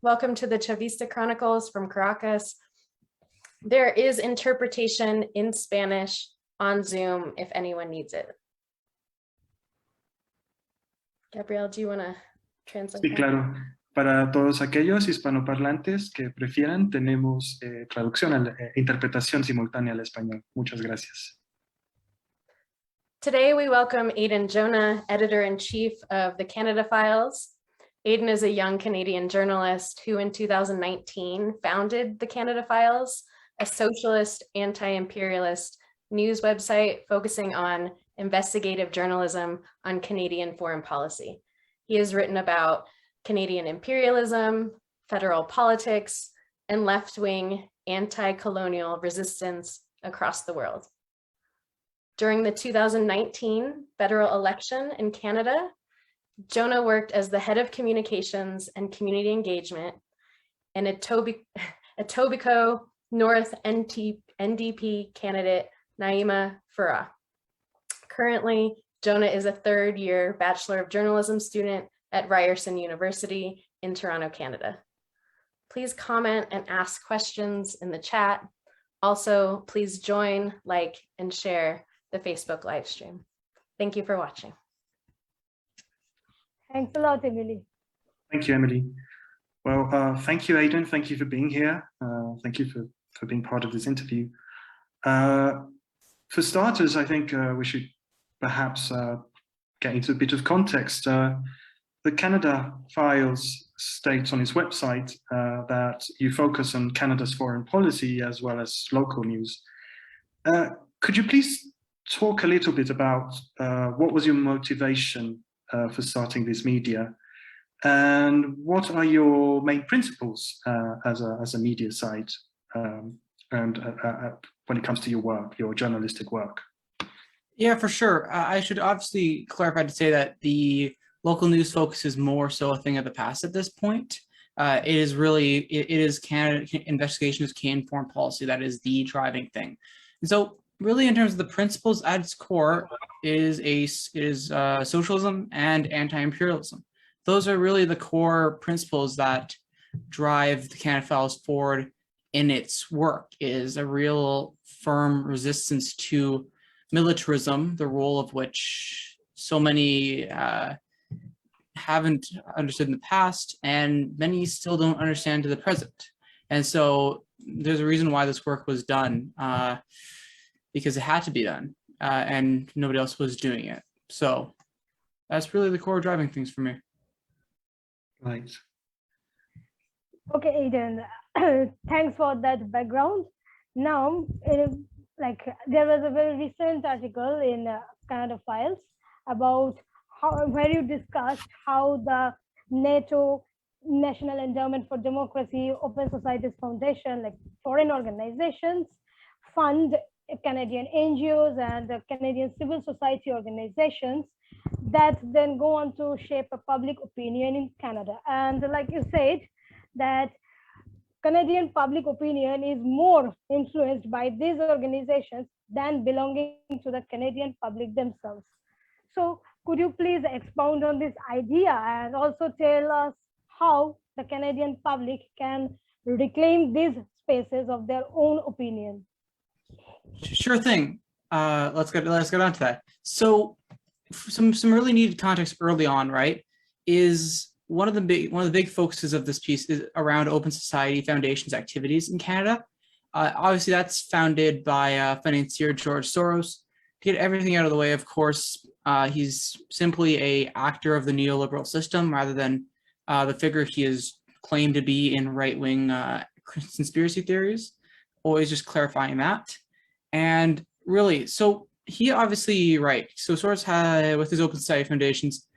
Welcome to the Chavista Chronicles from Caracas. There is interpretation in Spanish on Zoom if anyone needs it. Gabriel, do you want to translate? Sí, claro. Para todos aquellos hispanoparlantes que prefieran, tenemos traducción, interpretación simultánea al español. Muchas gracias. Today we welcome Aidan Jonah, Editor-in-Chief of the Canada Files. Aidan is a young Canadian journalist who in 2019 founded the Canada Files, a socialist, anti-imperialist news website focusing on investigative journalism on Canadian foreign policy. He has written about Canadian imperialism, federal politics, and left-wing anti-colonial resistance across the world. During the 2019 federal election in Canada, Jonah worked as the head of communications and community engagement and Etobicoke North NDP candidate Naima Farah. Currently, Jonah is a third-year Bachelor of Journalism student at Ryerson University in Toronto, Canada. Please comment and ask questions in the chat. Also, please join, like, and share the Facebook live stream. Thank you for watching. Thanks a lot, Emily. Thank you, Emily. Well, thank you, Aidan. Thank you for being here. Thank you for being part of this interview. For starters, I think we should perhaps get into a bit of context. The Canada Files states on its website that you focus on Canada's foreign policy as well as local news. Could you please talk a little bit about what was your motivation for starting this media, and what are your main principles as a media site and when it comes to your work, your journalistic work? Yeah, for sure. I should obviously clarify to say that the local news focus is more so a thing of the past at this point. It is Canada investigation of Canadian foreign policy that is the driving thing. And so really in terms of the principles at its core is socialism and anti-imperialism. Those are really the core principles that drive the Canada Files forward in its work, is a real firm resistance to militarism, the role of which so many haven't understood in the past, and many still don't understand to the present. And so there's a reason why this work was done, because it had to be done, and nobody else was doing it. So that's really the core driving things for me. Right. Okay, Aidan, thanks for that background. Now, there was a very recent article in Canada Files about where you discussed how the NATO, National Endowment for Democracy, Open Societies Foundation, like foreign organizations, fund Canadian NGOs and Canadian civil society organizations that then go on to shape a public opinion in Canada. And like you said, that Canadian public opinion is more influenced by these organizations than belonging to the Canadian public themselves. So could you please expound on this idea and also tell us how the Canadian public can reclaim these spaces of their own opinion? Sure thing. Let's get on to that. So some really needed context early on, right, is one of the big focuses of this piece is around Open Society Foundation's activities in Canada. Obviously, that's founded by financier George Soros. To get everything out of the way, of course, he's simply an actor of the neoliberal system rather than the figure he is claimed to be in right-wing conspiracy theories. Always just clarifying that. And really, so he obviously, right, so Soros had, with his Open Society Foundations,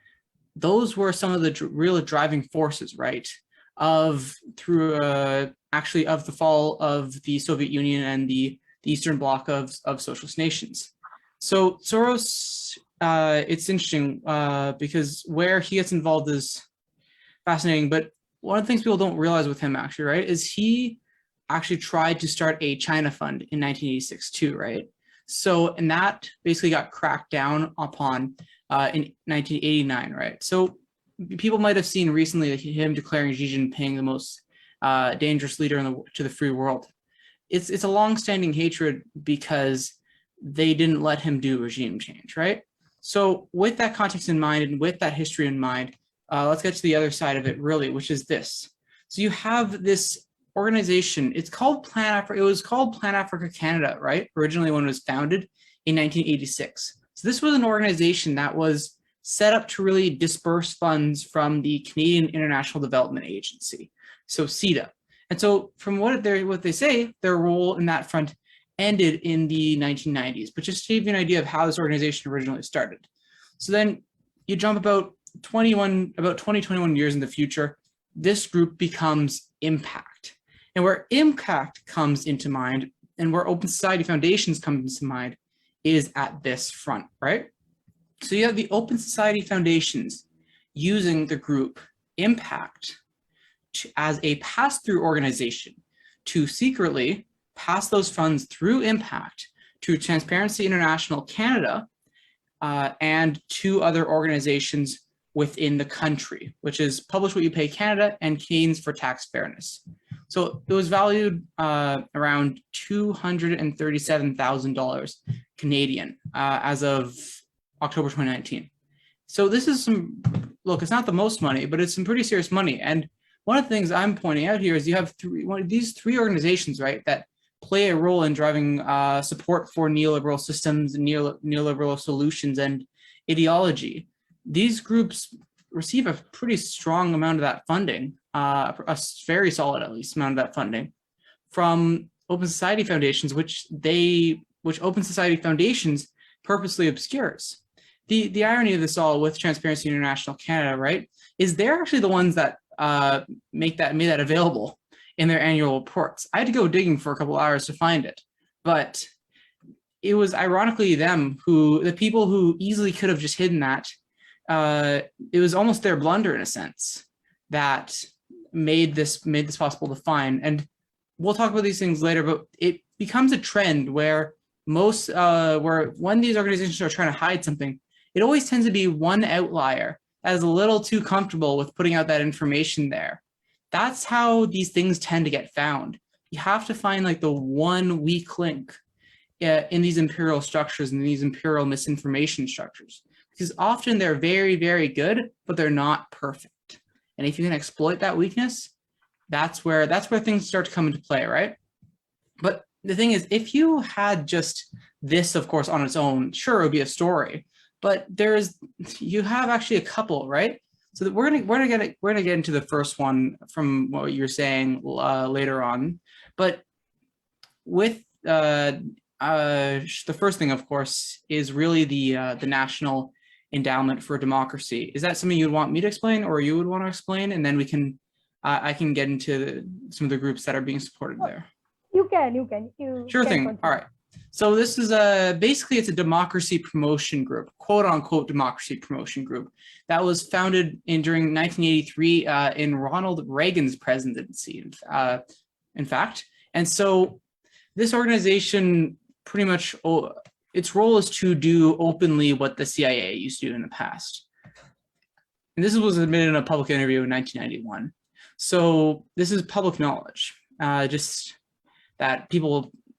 those were some of the real driving forces, right, of the fall of the Soviet Union and the Eastern Bloc of socialist nations. So Soros, it's interesting because where he gets involved is fascinating, but one of the things people don't realize with him actually, right, is he actually tried to start a China fund in 1986 too, right? So, and that basically got cracked down upon in 1989, right? So people might have seen recently him declaring Xi Jinping the most dangerous leader to the free world. It's a long-standing hatred because they didn't let him do regime change, right? So with that context in mind and with that history in mind, let's get to the other side of it really, which is this. So you have this organization, it's called it was called Plan Africa Canada, right? Originally when it was founded in 1986. So this was an organization that was set up to really disperse funds from the Canadian International Development Agency, so CIDA. And so from what they say, their role in that front ended in the 1990s, but just to give you an idea of how this organization originally started. So then you jump about 21 years in the future, this group becomes Impact. And where Impact comes into mind and where Open Society Foundations comes into mind is at this front, right? So you have the Open Society Foundations using the group Impact as a pass-through organization to secretly pass those funds through Impact to Transparency International Canada and two other organizations within the country, which is Publish What You Pay Canada and Canadians for Tax Fairness. So it was valued around $237,000 Canadian as of October 2019. So this is look, it's not the most money, but it's some pretty serious money. And one of the things I'm pointing out here is you have these three organizations, right, that play a role in driving support for neoliberal systems, neoliberal solutions, and ideology. These groups receive a pretty strong amount of that funding, a very solid, at least, amount of that funding from Open Society Foundations, which Open Society Foundations purposely obscures. The irony of this all with Transparency International Canada, right, is they're actually the ones that made that available in their annual reports. I had to go digging for a couple hours to find it, but it was ironically the people who easily could have just hidden that. It was almost their blunder in a sense that made this possible to find. And we'll talk about these things later, but it becomes a trend where when these organizations are trying to hide something, it always tends to be one outlier that is a little too comfortable with putting out that information there. That's how these things tend to get found. You have to find like the one weak link in these imperial structures and these imperial misinformation structures, because often they're very, very good, but they're not perfect. And if you can exploit that weakness, that's where things start to come into play, right? But the thing is, if you had just this, of course, on its own, sure, it would be a story. But you have actually a couple, right? So that we're gonna get into the first one from what you're saying later on. But with the first thing, of course, is really the National Endowment for Democracy. Is that something you'd want me to explain, or you would want to explain, and then we can I can get into some of the groups that are being supported there. You can. Sure thing. Continue. All right. So this is basically it's a democracy promotion group, quote unquote democracy promotion group, that was founded during 1983 in Ronald Reagan's presidency, in fact. And so this organization pretty much, its role is to do openly what the CIA used to do in the past. And this was admitted in a public interview in 1991. So this is public knowledge, just that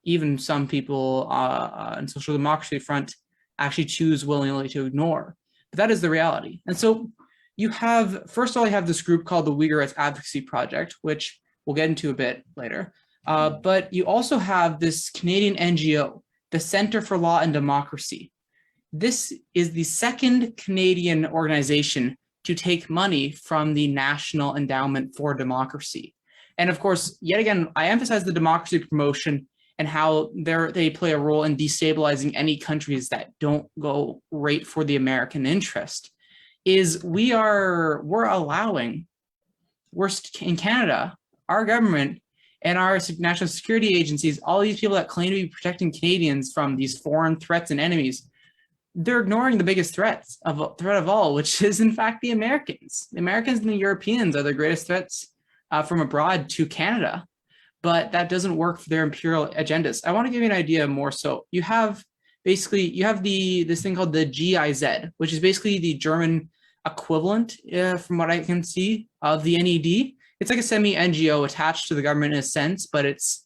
even some people on social democracy front actually choose willingly to ignore. But that is the reality. And so first of all, you have this group called the Uighur Advocacy Project, which we'll get into a bit later. But you also have this Canadian NGO, the Centre for Law and Democracy. This is the second Canadian organization to take money from the National Endowment for Democracy. And of course, yet again, I emphasize the democracy promotion and how they play a role in destabilizing any countries that don't go right for the American interest. We're in Canada, our government and our national security agencies, all these people that claim to be protecting Canadians from these foreign threats and enemies, they're ignoring the biggest threat of all, which is in fact the Americans. The Americans and the Europeans are the greatest threats from abroad to Canada. But that doesn't work for their imperial agendas. I want to give you an idea more so. You have this thing called the GIZ, which is basically the German equivalent, from what I can see, of the NED. It's like a semi-NGO attached to the government in a sense, but it's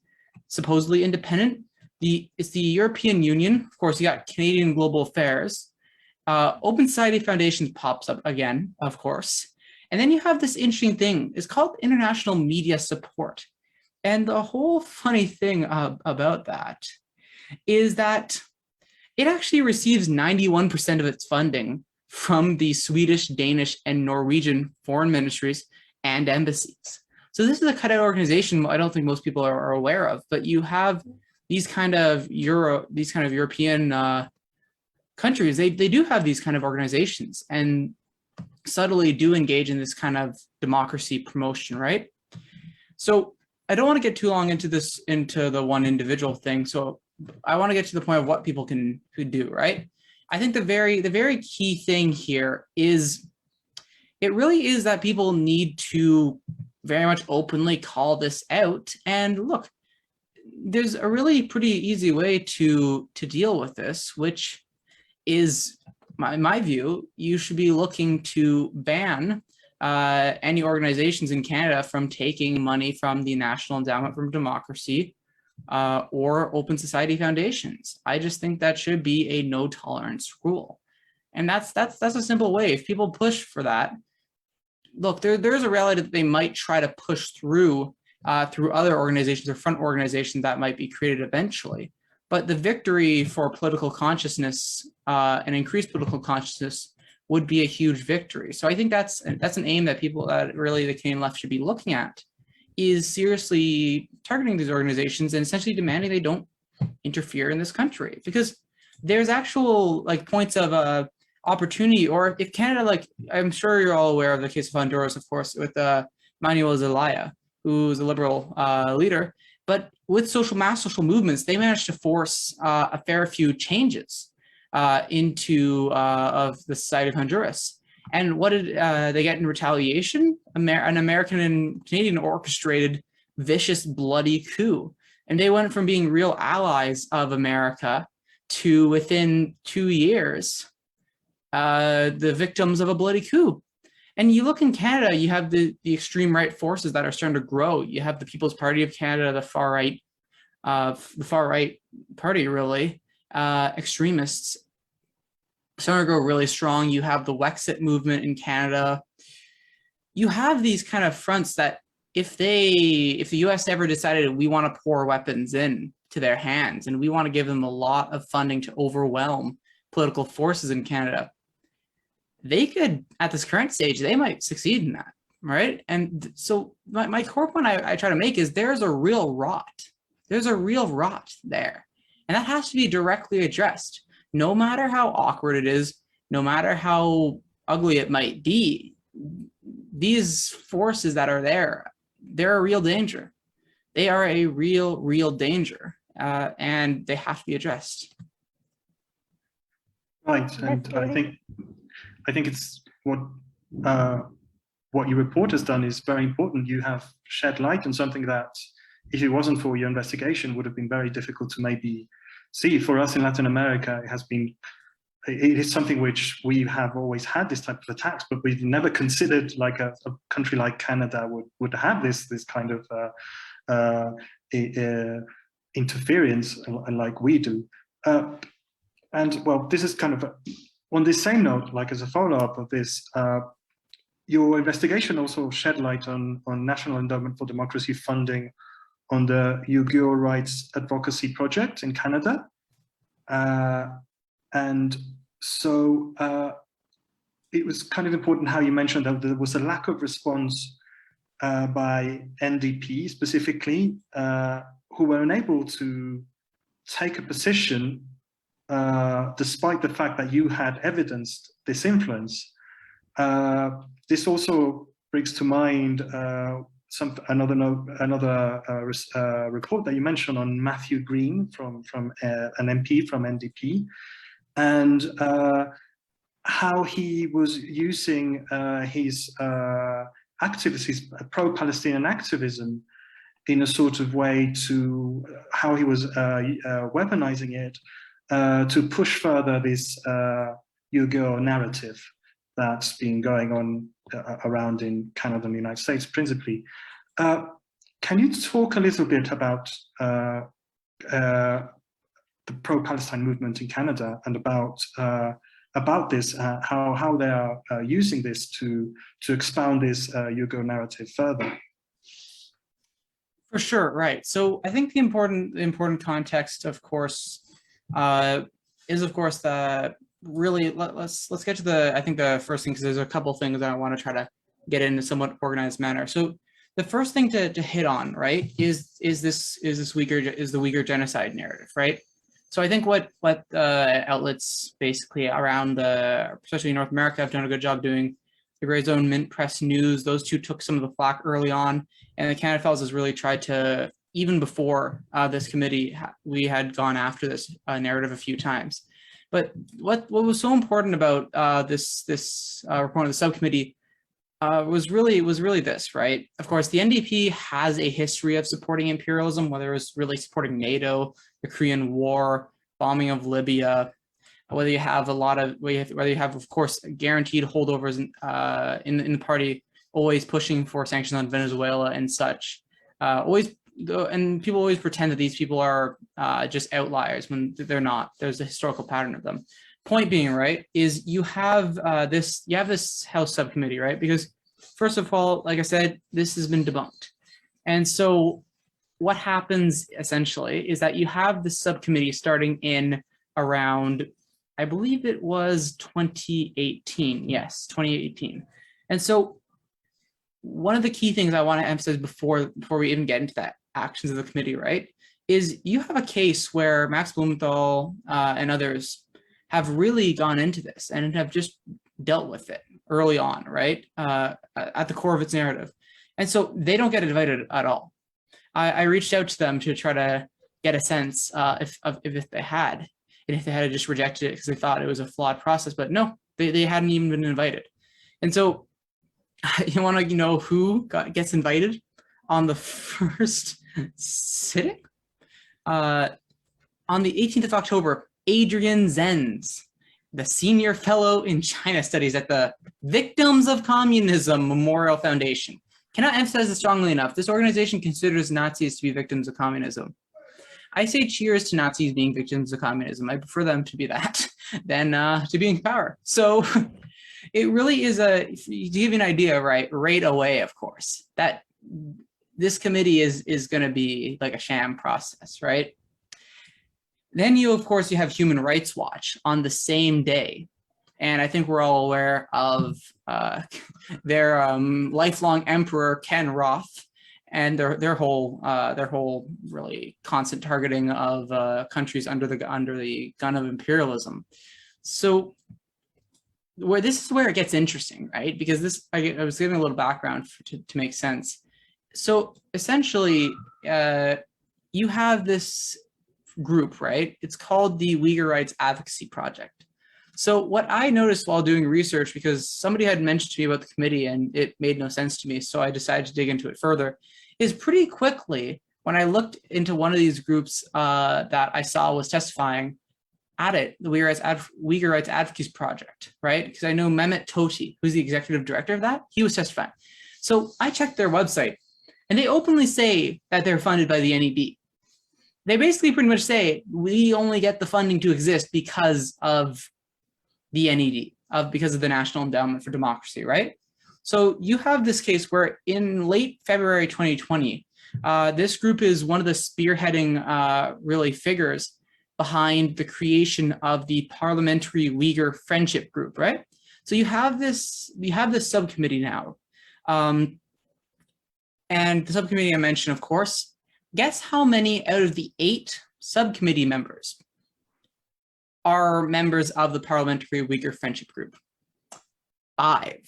supposedly independent. It's the European Union. Of course, you got Canadian Global Affairs. Open Society Foundations pops up again, of course. And then you have this interesting thing. It's called International Media Support. And the whole funny thing about that is that it actually receives 91% of its funding from the Swedish, Danish, and Norwegian foreign ministries and embassies. So this is a kind of organization I don't think most people are aware of, but you have these kind of European countries, they do have these kind of organizations and subtly do engage in this kind of democracy promotion, right? So I don't want to get too long into the one individual thing. So I want to get to the point of what people could do, right? I think the very key thing here is it really is that people need to very much openly call this out. And look, there's a really pretty easy way to deal with this, which is, in my view, you should be looking to ban any organizations in Canada from taking money from the National Endowment for Democracy or Open Society Foundations. I just think that should be a no tolerance rule. And that's a simple way. If people push for that, look, there's a reality that they might try to push through other organizations or front organizations that might be created eventually. But the victory for political consciousness and increased political consciousness would be a huge victory. So I think that's an aim that people that really the Canadian left should be looking at, is seriously targeting these organizations and essentially demanding they don't interfere in this country, because there's actual points of opportunity. Or if Canada, I'm sure you're all aware of the case of Honduras, of course, with Manuel Zelaya, who's a liberal leader. But with mass social movements, they managed to force a fair few changes into of the Society of Honduras. And what did they get in retaliation? An American and Canadian orchestrated vicious, bloody coup. And they went from being real allies of America to, within 2 years, the victims of a bloody coup. And you look in Canada, you have the extreme right forces that are starting to grow. You have the People's Party of Canada, the far right party, really, extremists starting to grow really strong. You have the Wexit movement in Canada. You have these kind of fronts that if the US ever decided we want to pour weapons in to their hands and we want to give them a lot of funding to overwhelm political forces in Canada, they could, at this current stage, they might succeed in that, right? And so my core point I try to make is there's a real rot. There's a real rot there. And that has to be directly addressed. No matter how awkward it is, no matter how ugly it might be, these forces that are there, they're a real danger. They are a real danger, and they have to be addressed. Right, and I think it's what your report has done is very important. You have shed light on something that, if it wasn't for your investigation, would have been very difficult to maybe see. For us in Latin America, it is something which we have always had this type of attacks, but we've never considered a country like Canada would have this kind of interference like we do. And well, this is kind of on this same note, as a follow-up of this, your investigation also shed light on National Endowment for Democracy funding on the Uighur rights advocacy project in Canada. And so it was kind of important how you mentioned that there was a lack of response by NDP specifically, who were unable to take a position despite the fact that you had evidenced this influence. This also brings to mind another report that you mentioned on Matthew Green from an MP from NDP, and how he was using his pro-Palestinian activism in a sort of way to how he was weaponizing it to push further this Uighur narrative. that's been going on around in Canada and the United States principally. Can you talk a little bit about the pro-Palestine movement in Canada and about this, how they are using this to expound this Uighur narrative further? For sure, right. So I think the important context, of course, is of course the really let's get to the first thing, because there's a couple things that I want to try to get in a somewhat organized manner. So the first thing to hit on, right, is the Uighur genocide narrative, right? So I think what outlets basically around especially North America, have done a good job doing. The Grey Zone, Mint Press News, those two took some of the flack early on, and the Canada Files has really tried to, even before this committee, we had gone after this narrative a few times. But what was so important about this report of the subcommittee was really this, right? Of course, the NDP has a history of supporting imperialism, whether it was really supporting NATO, the Korean War, bombing of Libya, whether you have of course guaranteed holdovers in the party, always pushing for sanctions on Venezuela and such. And people always pretend that these people are just outliers when they're not. There's a historical pattern of them. Point being, right, is you have this House subcommittee, right? Because first of all, like I said, this has been debunked. And so what happens essentially is that you have the subcommittee starting in around, I believe it was 2018. Yes, 2018. And so one of the key things I want to emphasize before we even get into that actions of the committee, right, is you have a case where Max Blumenthal and others have really gone into this and have just dealt with it early on, right, at the core of its narrative. And so they don't get invited at all. I reached out to them to try to get a sense if they had. And if they had just rejected it because they thought it was a flawed process, but no, they hadn't even been invited. And so you want to know who gets invited on the first sitting? On the 18th of October, Adrian Zenz, the senior fellow in China studies at the Victims of Communism Memorial Foundation. Cannot emphasize this strongly enough. This organization considers Nazis to be victims of communism. I say cheers to Nazis being victims of communism. I prefer them to be that than to be in power. So it really is to give you an idea, right away, of course, that this committee is going to be like a sham process, right? Then of course, you have Human Rights Watch on the same day. And I think we're all aware of their lifelong emperor, Ken Roth, and their whole really constant targeting of countries under the gun of imperialism. So this is where it gets interesting, right? Because I was giving a little background to make sense. So essentially, you have this group, right? It's called the Uighur Rights Advocacy Project. So what I noticed while doing research, because somebody had mentioned to me about the committee and it made no sense to me, so I decided to dig into it further, is pretty quickly when I looked into one of these groups that I saw was testifying at it, the Uighur Rights Advocacy Project, right? Because I know Mehmet Toti, who's the executive director of that, he was testifying. So I checked their website and they openly say that they're funded by the NED. They basically pretty much say, we only get the funding to exist because of the NED, because of the National Endowment for Democracy, right? So you have this case where in late February 2020, this group is one of the spearheading really figures behind the creation of the Parliamentary Uyghur Friendship Group, right? So you have this subcommittee now. And the subcommittee I mentioned, of course, guess how many out of the 8 subcommittee members are members of the Parliamentary Uyghur Friendship Group? 5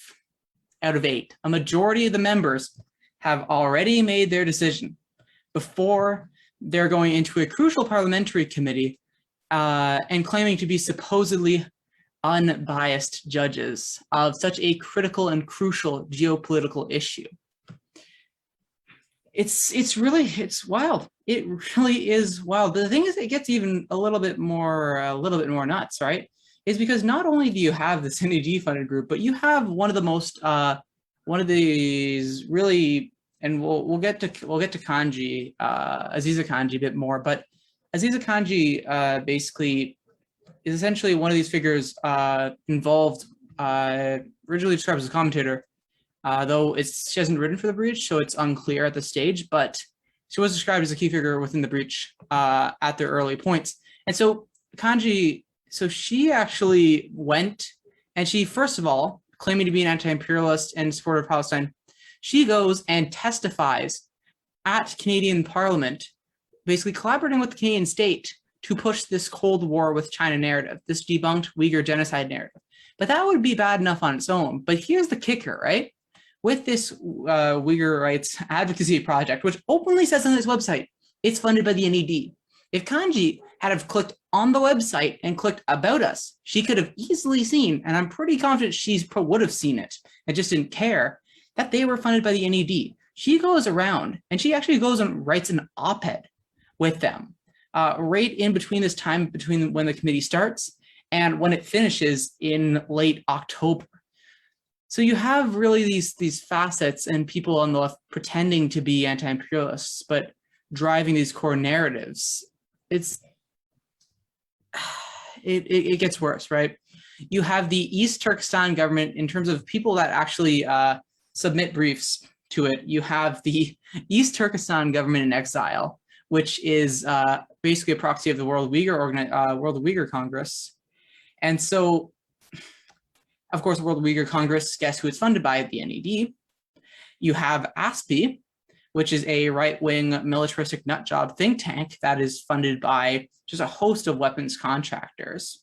out of 8. A majority of the members have already made their decision before they're going into a crucial parliamentary committee and claiming to be supposedly unbiased judges of such a critical and crucial geopolitical issue. It's wild. It really is wild. The thing is, it gets even a little bit more nuts, right? is because not only do you have this NED funded group, but you have one of the most one of these really, and we'll get to Kanji, Aziza Kanji a bit more, but Aziza Kanji basically is essentially one of these figures involved, originally described as a commentator, though she hasn't written for the breach, so it's unclear at this stage, but she was described as a key figure within the breach at their early points. And so Kanji, so she actually went, and she, first of all, claiming to be an anti-imperialist and supporter of Palestine, she goes and testifies at Canadian Parliament, basically collaborating with the Canadian state to push this Cold War with China narrative, this debunked Uighur genocide narrative. But that would be bad enough on its own. But here's the kicker, right? With this Uighur rights advocacy project, which openly says on its website, it's funded by the NED. If Kanji had have clicked on the website and clicked about us, she could have easily seen, and I'm pretty confident she would have seen it and just didn't care, that they were funded by the NED. She goes around and she actually goes and writes an op-ed with them right in between this time between when the committee starts and when it finishes in late October. So you have really these facets and people on the left pretending to be anti-imperialists, but driving these core narratives. It gets worse, right? You have the East Turkestan government in terms of people that actually submit briefs to it. You have the East Turkestan government in exile, which is basically a proxy of the World Uighur Congress. And so, of course, the World Uighur Congress, guess who it's funded by? The NED. You have ASPI, which is a right-wing militaristic nutjob think tank that is funded by just a host of weapons contractors.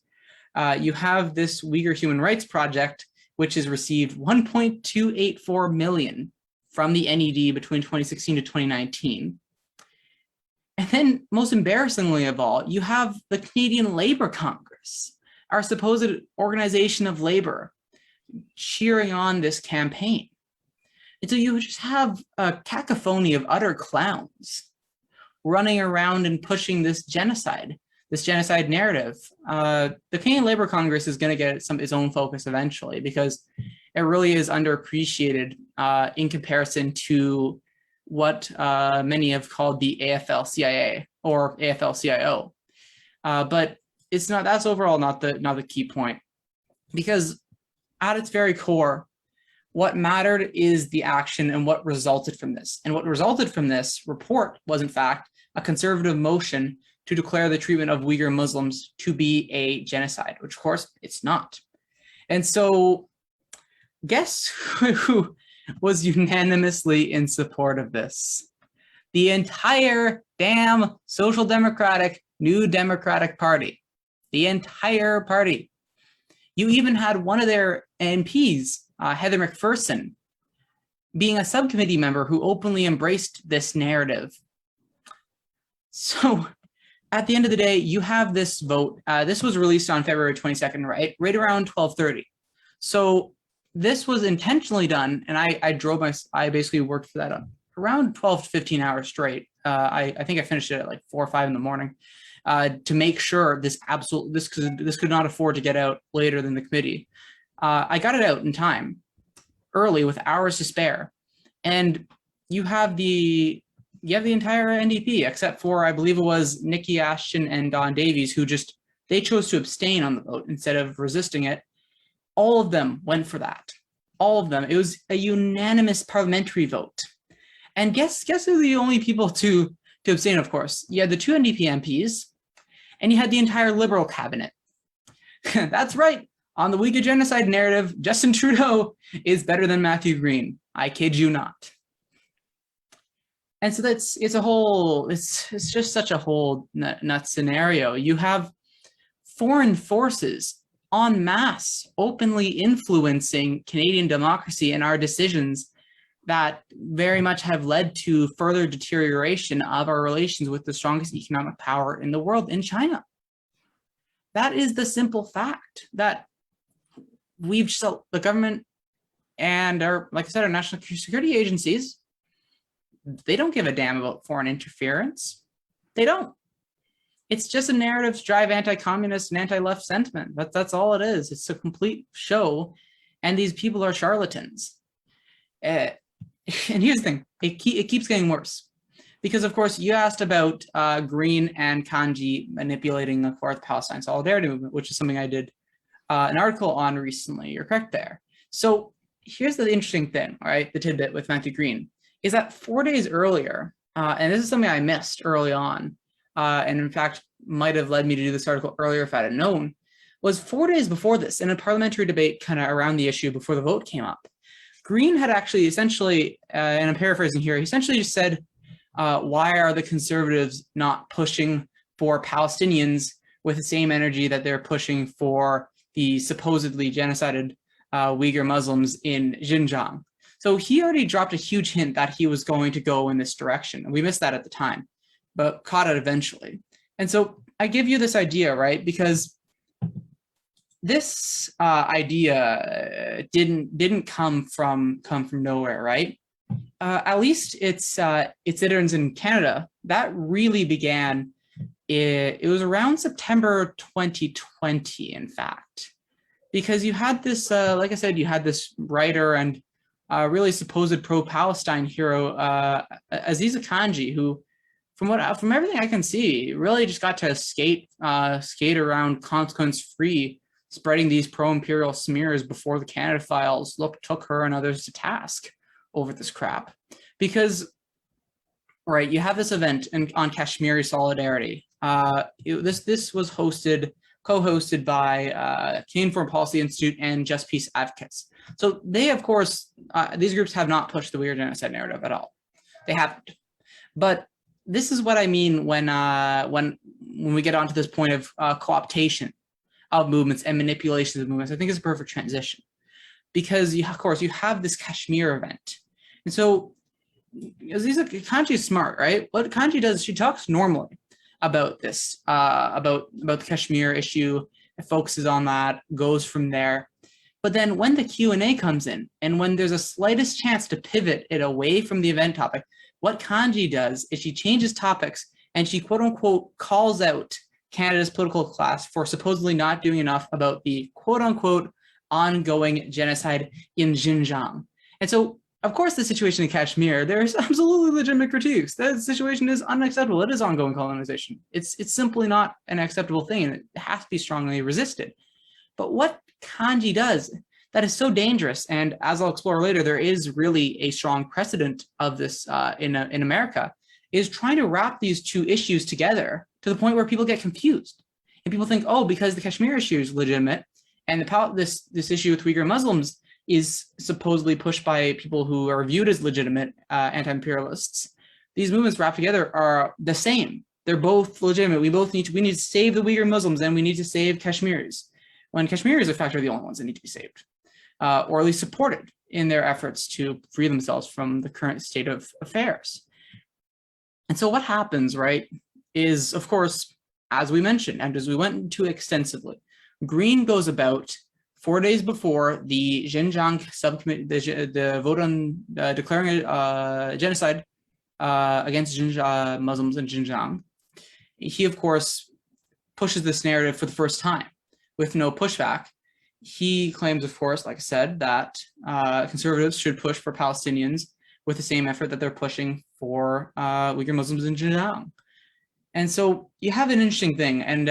You have this Uyghur Human Rights Project, which has received $1.284 million from the NED between 2016 to 2019. And then, most embarrassingly of all, you have the Canadian Labour Congress, our supposed organization of labor, cheering on this campaign. And so you just have a cacophony of utter clowns running around and pushing this genocide narrative. The Canadian Labour Congress is going to get its own focus eventually because it really is underappreciated in comparison to what many have called the AFL-CIA or AFL-CIO. But it's not. That's overall not the key point, because at its very core, what mattered is the action and what resulted from this. And what resulted from this report was, in fact, a conservative motion to declare the treatment of Uyghur Muslims to be a genocide, which, of course, it's not. And so, guess who was unanimously in support of this? The entire damn Social Democratic New Democratic Party. The entire party. You even had one of their MPs, Heather McPherson, being a subcommittee member who openly embraced this narrative. So at the end of the day, you have this vote. This was released on February 22nd, right around 12:30. So this was intentionally done, and I basically worked for that around 12 to 15 hours straight. I think I finished it at like 4 or 5 in the morning to make sure this could not afford to get out later than the committee. I got it out in time, early, with hours to spare, and you have the entire NDP except for, I believe it was Nikki Ashton and Don Davies, who they chose to abstain on the vote instead of resisting it. All of them went for that. All of them. It was a unanimous parliamentary vote. And guess who the only people to abstain, of course? You had the 2 NDP MPs, and you had the entire Liberal cabinet. That's right. On the Uyghur genocide narrative, Justin Trudeau is better than Matthew Green. I kid you not. And so it's just such a whole nut scenario. You have foreign forces en masse openly influencing Canadian democracy and our decisions that very much have led to further deterioration of our relations with the strongest economic power in the world, in China. That is the simple fact that the government and like I said, our national security agencies, they don't give a damn about foreign interference. They don't. It's just a narrative to drive anti-communist and anti-left sentiment. That's all it is. It's a complete show, and these people are charlatans. And here's the thing, it keeps getting worse. Because of course you asked about Green and Kanji manipulating the Fourth Palestine Solidarity Movement, which is something I did an article on recently. You're correct there. So here's the interesting thing, all right, the tidbit with Matthew Green, is that 4 days earlier, and this is something I missed early on, and in fact might have led me to do this article earlier if I had known, was 4 days before this, in a parliamentary debate kind of around the issue before the vote came up, Green had actually essentially, and I'm paraphrasing here, he essentially just said, why are the conservatives not pushing for Palestinians with the same energy that they're pushing for the supposedly genocided Uighur Muslims in Xinjiang? So he already dropped a huge hint that he was going to go in this direction. And we missed that at the time, but caught it eventually. And so I give you this idea, right? Because this idea didn't come from nowhere, right? At least its iterants in Canada, that really began, it was around September 2020, in fact, because you had this, like I said, you had this writer and really supposed pro-Palestine hero, Aziza Kanji, who, from everything I can see, really just got to skate around consequence-free, spreading these pro-imperial smears before the Canada Files took her and others to task over this crap. Because, right, you have this event on Kashmiri solidarity. This was co-hosted by Canadian Foreign Policy Institute and Just Peace Advocates. So they, of course, these groups have not pushed the Uighur genocide narrative at all. They haven't. But this is what I mean when we get onto this point of co-optation of movements and manipulation of movements. I think it's a perfect transition, because of course you have this Kashmir event, and so Kanji is smart, right? What Kanji does, she talks normally about this, about the Kashmir issue, it focuses on that, goes from there. But then when the Q&A comes in, and when there's a slightest chance to pivot it away from the event topic, what Kanji does is she changes topics and she quote unquote calls out Canada's political class for supposedly not doing enough about the quote unquote ongoing genocide in Xinjiang. And so, of course, the situation in Kashmir, there's absolutely legitimate critiques. That situation is unacceptable. It is ongoing colonization. It's simply not an acceptable thing, and it has to be strongly resisted. But what Kanji does that is so dangerous, and as I'll explore later, there is really a strong precedent of this in America, is trying to wrap these two issues together to the point where people get confused. And people think, oh, because the Kashmir issue is legitimate, and this issue with Uighur Muslims is supposedly pushed by people who are viewed as legitimate anti-imperialists, these movements wrapped together are the same. They're both legitimate. We need to save the Uighur Muslims, and we need to save Kashmiris. When Kashmiris, in fact, are the only ones that need to be saved, or at least supported in their efforts to free themselves from the current state of affairs. And so what happens, right, is, of course, as we mentioned, and as we went into extensively, Green goes about 4 days before the Xinjiang subcommittee, the vote on declaring genocide against Muslims in Xinjiang. He, of course, pushes this narrative for the first time with no pushback. He claims, of course, like I said, that conservatives should push for Palestinians with the same effort that they're pushing for Uighur Muslims in Xinjiang. And so you have an interesting thing, and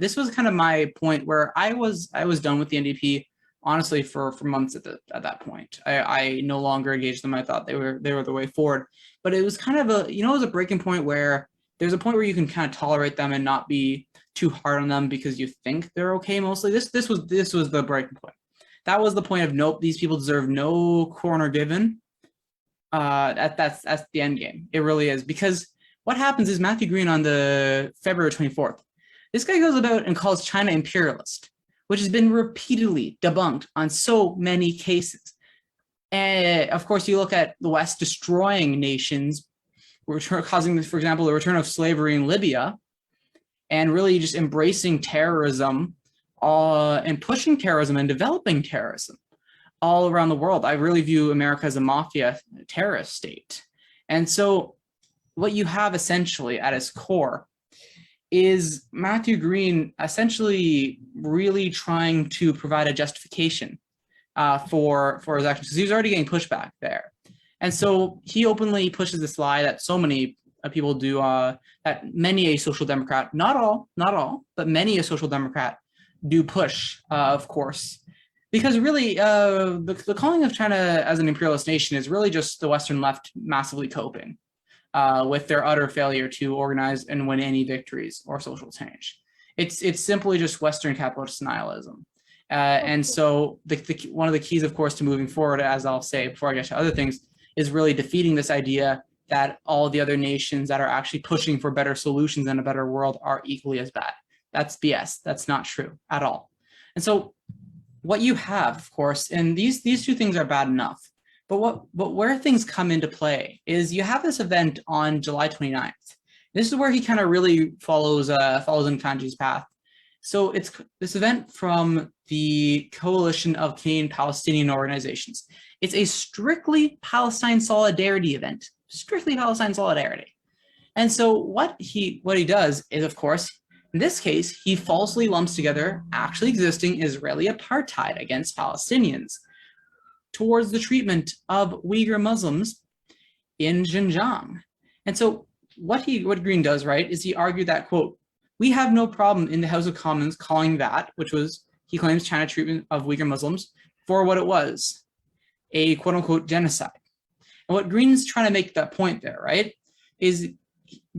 this was kind of my point where I was done with the NDP, honestly, for months at that point. I no longer engaged them. I thought they were the way forward, but it was kind of it was a breaking point where there's a point where you can kind of tolerate them and not be too hard on them because you think they're okay mostly. This was the breaking point. That was the point of, nope, these people deserve no corner given. That's the end game. It really is, because what happens is Matthew Green on the February 24th, this guy goes about and calls China imperialist, which has been repeatedly debunked on so many cases. And of course, you look at the West destroying nations, causing, for example, the return of slavery in Libya, and really just embracing terrorism and pushing terrorism and developing terrorism all around the world. I really view America as a mafia terrorist state. And so what you have essentially at its core is Matthew Green essentially really trying to provide a justification for his actions, because he was already getting pushback there. And so he openly pushes this lie that so many people do, that many a social democrat, not all, but many a social democrat do push, of course. Because really, the calling of China as an imperialist nation is really just the Western left massively coping with their utter failure to organize and win any victories or social change. It's simply just Western capitalist nihilism. And so one of the keys, of course, to moving forward, as I'll say before I get to other things, is really defeating this idea that all the other nations that are actually pushing for better solutions and a better world are equally as bad. That's BS. That's not true at all. And so what you have, of course, and these two things are bad enough, but where things come into play is you have this event on July 29th. This is where he kind of really follows in Kanji's path. So it's this event from the Coalition of Canadian Palestinian Organizations. It's a strictly Palestine solidarity event, strictly Palestine solidarity. And so what he does is, of course, in this case, he falsely lumps together actually existing Israeli apartheid against Palestinians towards the treatment of Uighur Muslims in Xinjiang. And so what Green does, right, is he argued that, quote, we have no problem in the House of Commons calling that, which was, he claims, China treatment of Uighur Muslims, for what it was, a quote unquote genocide. And what Green's trying to make that point there, right, is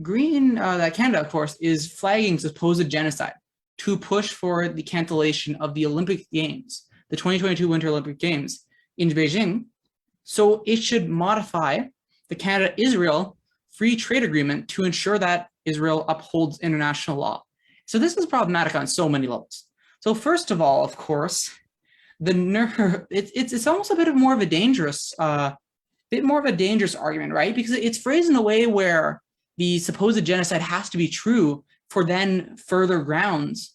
Green, that Canada, of course, is flagging supposed genocide to push for the cancellation of the Olympic Games, the 2022 Winter Olympic Games in Beijing. So it should modify the Canada-Israel Free Trade Agreement to ensure that Israel upholds international law. So this is problematic on so many levels. So first of all, of course, it's almost a bit more of a dangerous argument, right? Because it's phrased in a way where the supposed genocide has to be true for then further grounds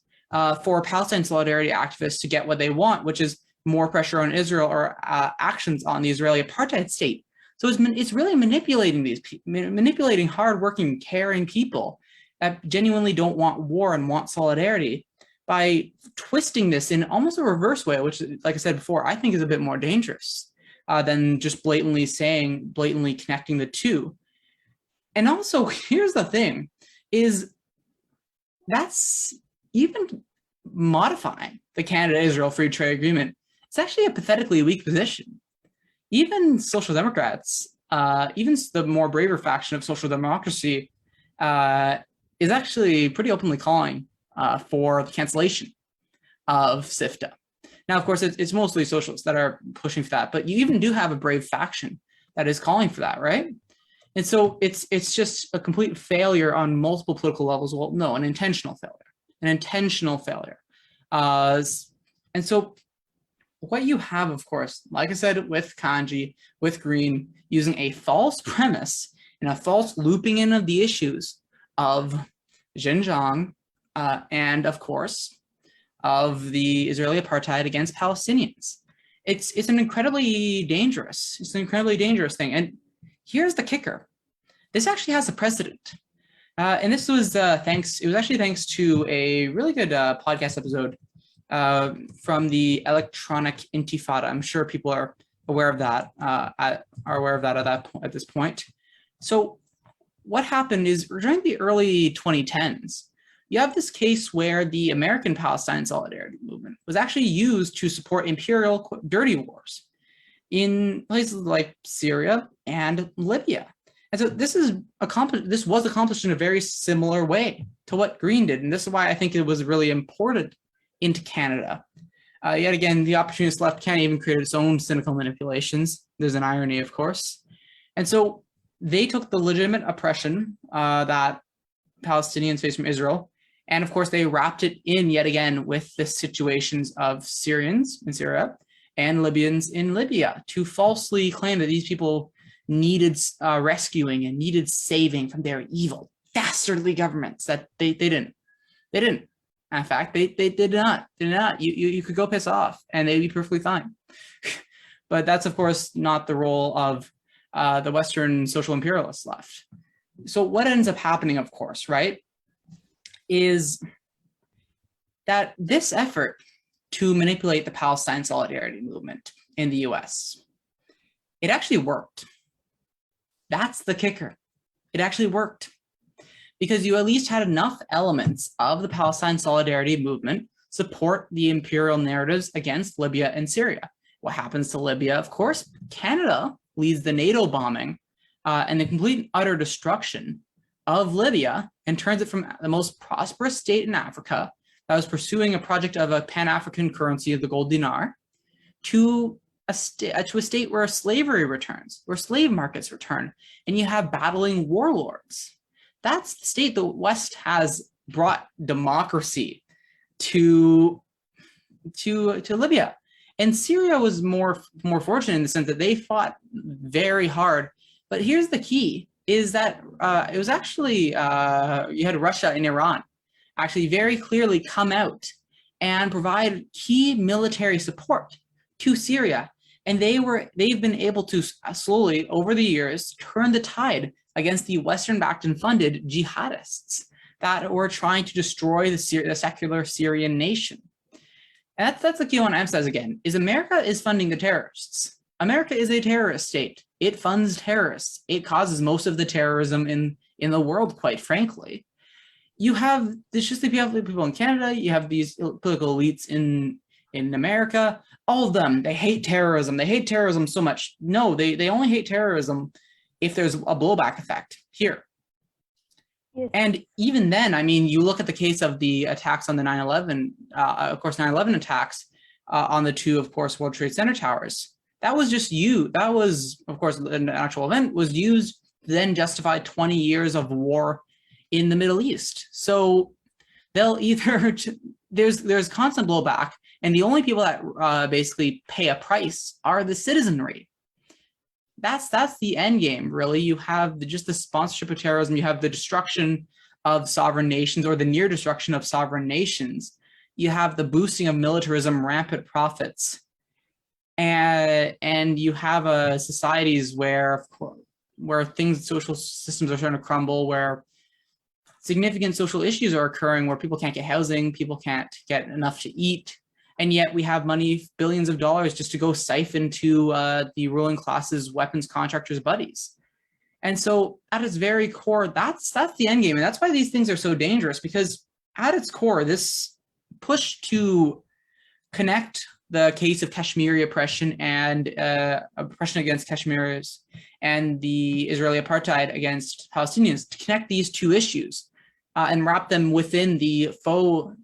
for Palestine solidarity activists to get what they want, which is more pressure on Israel or actions on the Israeli apartheid state. So it's really manipulating manipulating hardworking, caring people that genuinely don't want war and want solidarity by twisting this in almost a reverse way, which, like I said before, I think is a bit more dangerous than just blatantly connecting the two. And also, here's the thing, is that's even modifying the Canada-Israel Free Trade Agreement. It's actually a pathetically weak position. Even social democrats, even the more braver faction of social democracy is actually pretty openly calling for the cancellation of SIFTA. Now, of course, it's mostly socialists that are pushing for that, but you even do have a brave faction that is calling for that, right? And so it's just a complete failure on multiple political levels. Well, no, an intentional failure. And so what you have, of course, like I said, with Kanji, with Green, using a false premise and a false looping in of the issues of Xinjiang and, of course, of the Israeli apartheid against Palestinians. It's an incredibly dangerous thing. And here's the kicker. This actually has a precedent. And this was thanks to a really good podcast episode from the Electronic Intifada. I'm sure people are aware of that, at this point. So what happened is during the early 2010s, you have this case where the American Palestine Solidarity Movement was actually used to support imperial dirty wars in places like Syria and Libya. And so this was accomplished in a very similar way to what Green did. And this is why I think it was really important into Canada. Yet again, the opportunist left can't even create its own cynical manipulations. There's an irony, of course. And so they took the legitimate oppression that Palestinians face from Israel, and of course they wrapped it in yet again with the situations of Syrians in Syria and Libyans in Libya to falsely claim that these people needed rescuing and needed saving from their evil, dastardly governments that they didn't. In fact, they did not. You could go piss off and they'd be perfectly fine. But that's, of course, not the role of the Western social imperialist left. So what ends up happening, of course, right, is that this effort to manipulate the Palestine solidarity movement in the US, it actually worked. That's the kicker. It actually worked because you at least had enough elements of the Palestine solidarity movement support the imperial narratives against Libya and Syria. What happens to Libya? Of course, Canada leads the NATO bombing and the complete and utter destruction of Libya and turns it from the most prosperous state in Africa that was pursuing a project of a Pan-African currency of the gold dinar to a state where slavery returns, where slave markets return, and you have battling warlords. That's the state the West has brought democracy to Libya. And Syria was more fortunate in the sense that they fought very hard. But here's the key, is that it was actually, you had Russia and Iran actually very clearly come out and provide key military support to Syria. And they've been able to slowly, over the years, turn the tide against the Western-backed and funded jihadists that were trying to destroy the secular Syrian nation. And that's the key I want to emphasize again, is America is funding the terrorists. America is a terrorist state. It funds terrorists. It causes most of the terrorism in the world, quite frankly. You have just the people in Canada, you have these political elites in America, all of them, they hate terrorism. They hate terrorism so much. No, they only hate terrorism if there's a blowback effect here. Yes. And even then, I mean, you look at the case of the attacks on the 9/11, of course, 9/11 attacks on the two, of course, World Trade Center towers. That was just that was, of course, an actual event was used to then justify 20 years of war in the Middle East. So they'll either, there's constant blowback, and the only people that basically pay a price are the citizenry. That's the end game, really. You have just the sponsorship of terrorism. You have the destruction of sovereign nations, or the near destruction of sovereign nations. You have the boosting of militarism, rampant profits, and you have societies where social systems are starting to crumble, where significant social issues are occurring, where people can't get housing, people can't get enough to eat. And yet we have money, billions of dollars, just to go siphon to the ruling class's weapons contractors' buddies. And so at its very core, that's the end game. And that's why these things are so dangerous, because at its core, this push to connect the case of Kashmiri oppression and oppression against Kashmiris and the Israeli apartheid against Palestinians, to connect these two issues and wrap them within the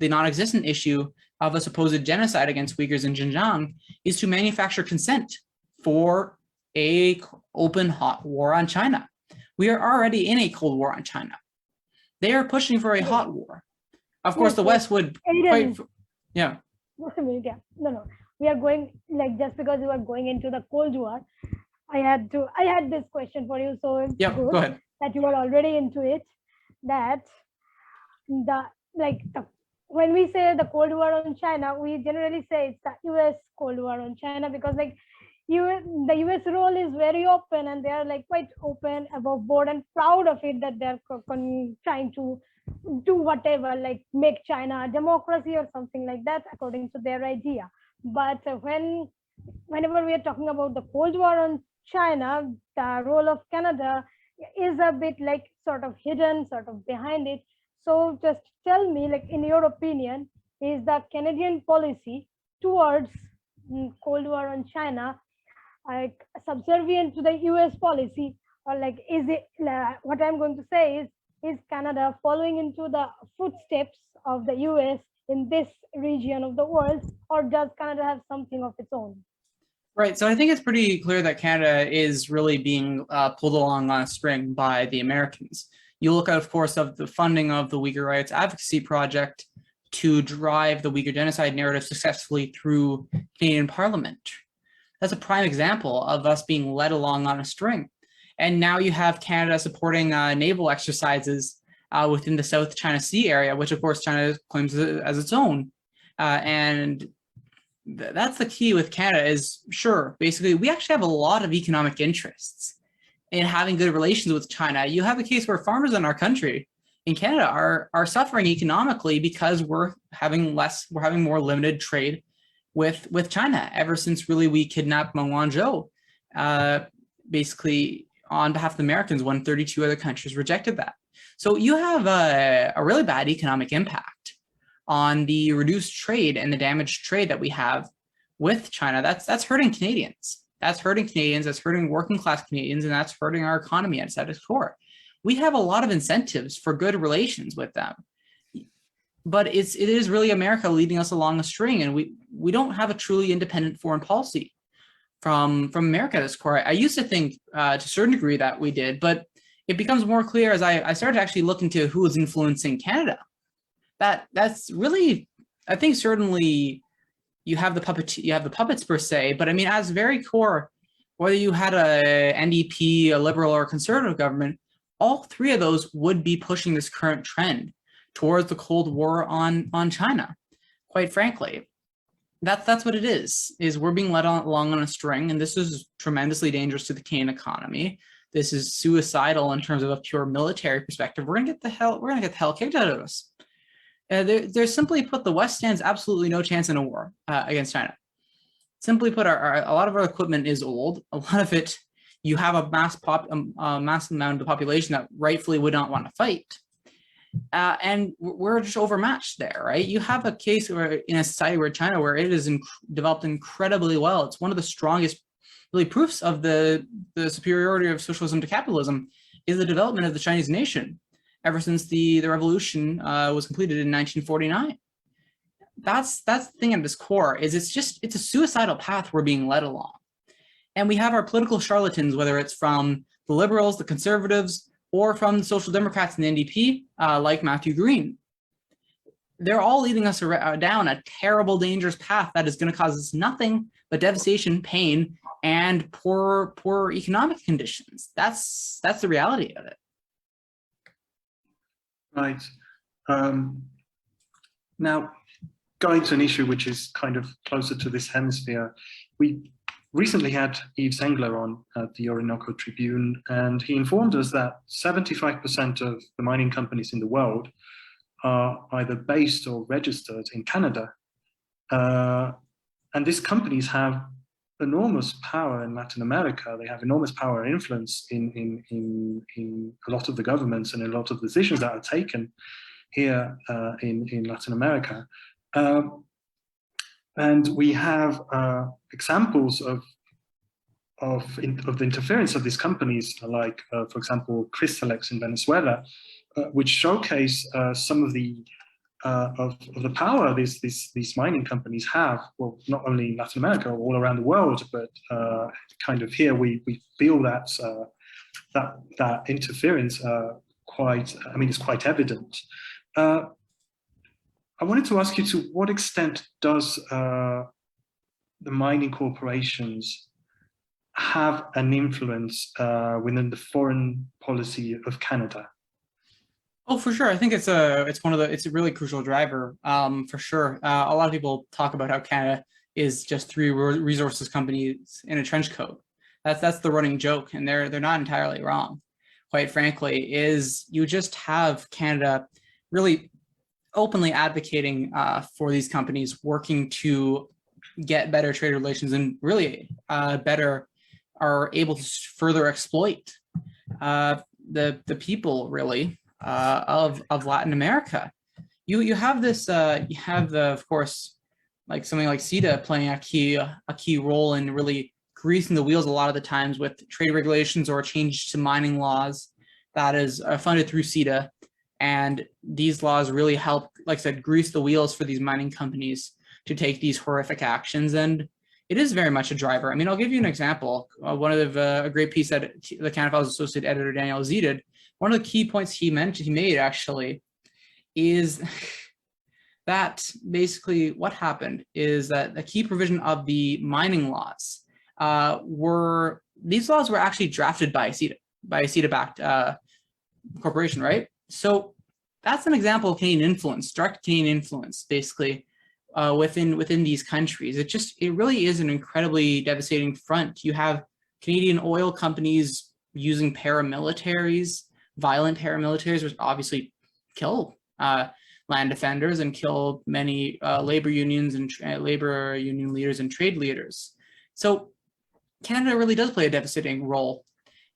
non-existent issue of a supposed genocide against Uyghurs in Xinjiang, is to manufacture consent for a open hot war on China. We are already in a cold war on China. They are pushing for a hot war. Of course, the West would fight for, yeah. No. We are going, like, just because you are going into the Cold War, I had this question for you. So it's good go ahead. That you are already into it. That when we say the Cold War on China, we generally say it's the US Cold War on China, because the US role is very open, and they are like quite open, above board, and proud of it, that they're trying to do whatever, like make China a democracy or something like that, according to their idea. But whenever we are talking about the Cold War on China, the role of Canada is a bit like sort of hidden, sort of behind it. So just tell me, like, in your opinion, is the Canadian policy towards Cold War on China like subservient to the US policy, or like, is it, what I'm going to say is Canada following into the footsteps of the US in this region of the world, or does Canada have something of its own? Right, so I think it's pretty clear that Canada is really being pulled along on a string by the Americans. You look at, of course, of the funding of the Uighur Rights Advocacy Project to drive the Uighur genocide narrative successfully through Canadian Parliament. That's a prime example of us being led along on a string. And now you have Canada supporting naval exercises within the South China Sea area, which of course China claims as its own. And that's the key with Canada is, sure, basically, we actually have a lot of economic interests in having good relations with China. You have a case where farmers in our country in Canada are suffering economically because we're having more limited trade with China ever since really we kidnapped Meng Wanzhou, basically on behalf of the Americans when 32 other countries rejected that. So you have a really bad economic impact on the reduced trade and the damaged trade that we have with China. That's hurting Canadians. That's hurting Canadians, that's hurting working class Canadians, and that's hurting our economy at its core. We have a lot of incentives for good relations with them, but it is really America leading us along a string, and we don't have a truly independent foreign policy from America at its core. I used to think to a certain degree that we did, but it becomes more clear as I started to actually look into who is influencing Canada. That's really, I think certainly you have the puppets per se, but I mean, as very core, whether you had a NDP, a liberal or a conservative government, all three of those would be pushing this current trend towards the Cold War on China. Quite frankly, that's what it is we're being led along on a string, and this is tremendously dangerous to the Canadian economy. This is suicidal in terms of a pure military perspective. We're gonna get the hell kicked out of us. They're simply put, the West stands absolutely no chance in a war against China. Simply put, a lot of our equipment is old. A lot of it, you have a massive amount of the population that rightfully would not want to fight. And we're just overmatched there, right? You have a case where in a society where China, where it is developed incredibly well. It's one of the strongest really proofs of the superiority of socialism to capitalism is the development of the Chinese nation ever since the revolution was completed in 1949. That's the thing at its core, is it's a suicidal path we're being led along. And we have our political charlatans, whether it's from the liberals, the conservatives, or from the Social Democrats and the NDP, like Matthew Green. They're all leading us down a terrible, dangerous path that is going to cause us nothing but devastation, pain, and poor economic conditions. That's the reality of it. Right. Now, going to an issue which is kind of closer to this hemisphere, we recently had Yves Engler on at the Orinoco Tribune, and he informed us that 75% of the mining companies in the world are either based or registered in Canada. And these companies have enormous power in Latin America. They have enormous power and influence in a lot of the governments and a lot of decisions that are taken here in Latin America. And we have examples of the interference of these companies, like, for example, Crystalex in Venezuela, which showcase some of the power these mining companies have. Well, not only in Latin America, all around the world, but kind of here we feel that that interference it's quite evident. I wanted to ask you, to what extent does the mining corporations have an influence within the foreign policy of Canada? Oh, for sure. I think it's a really crucial driver, for sure. A lot of people talk about how Canada is just three resources companies in a trench coat. That's the running joke, and they're not entirely wrong. Quite frankly, is you just have Canada really openly advocating for these companies, working to get better trade relations, and really are able to further exploit the people really of Latin America. You have this of course, like something like CETA playing a key role in really greasing the wheels a lot of the times with trade regulations or a change to mining laws that is funded through CETA. And these laws really help, like I said, grease the wheels for these mining companies to take these horrific actions. And it is very much a driver. I mean, I'll give you an example. One of a great piece that the Canada Files Associate Editor Daniel Z did. One of the key points he made actually is that basically what happened is that a key provision of the mining laws these laws were actually drafted by a CETA-backed corporation, right? So that's an example of Canadian influence, direct Canadian influence, basically, within these countries. It really is an incredibly devastating front. You have Canadian oil companies using paramilitaries, violent paramilitaries, which obviously kill land defenders and kill many labor unions and labor union leaders and trade leaders. So Canada really does play a devastating role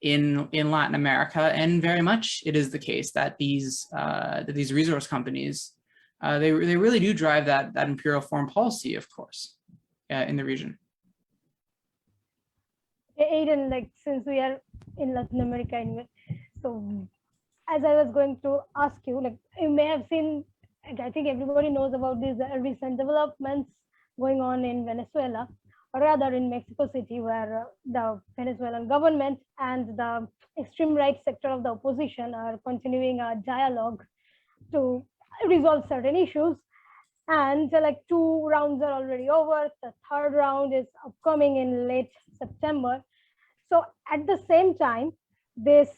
in Latin America, and very much it is the case that these resource companies they really do drive that imperial foreign policy, of course, in the region. Aidan, like since we are in Latin America anyway, so as I was going to ask you, like you may have seen, I think everybody knows about these recent developments going on in Venezuela, or rather in Mexico City, where the Venezuelan government and the extreme right sector of the opposition are continuing a dialogue to resolve certain issues. And like 2 rounds are already over. The 3rd round is upcoming in late September. So at the same time, this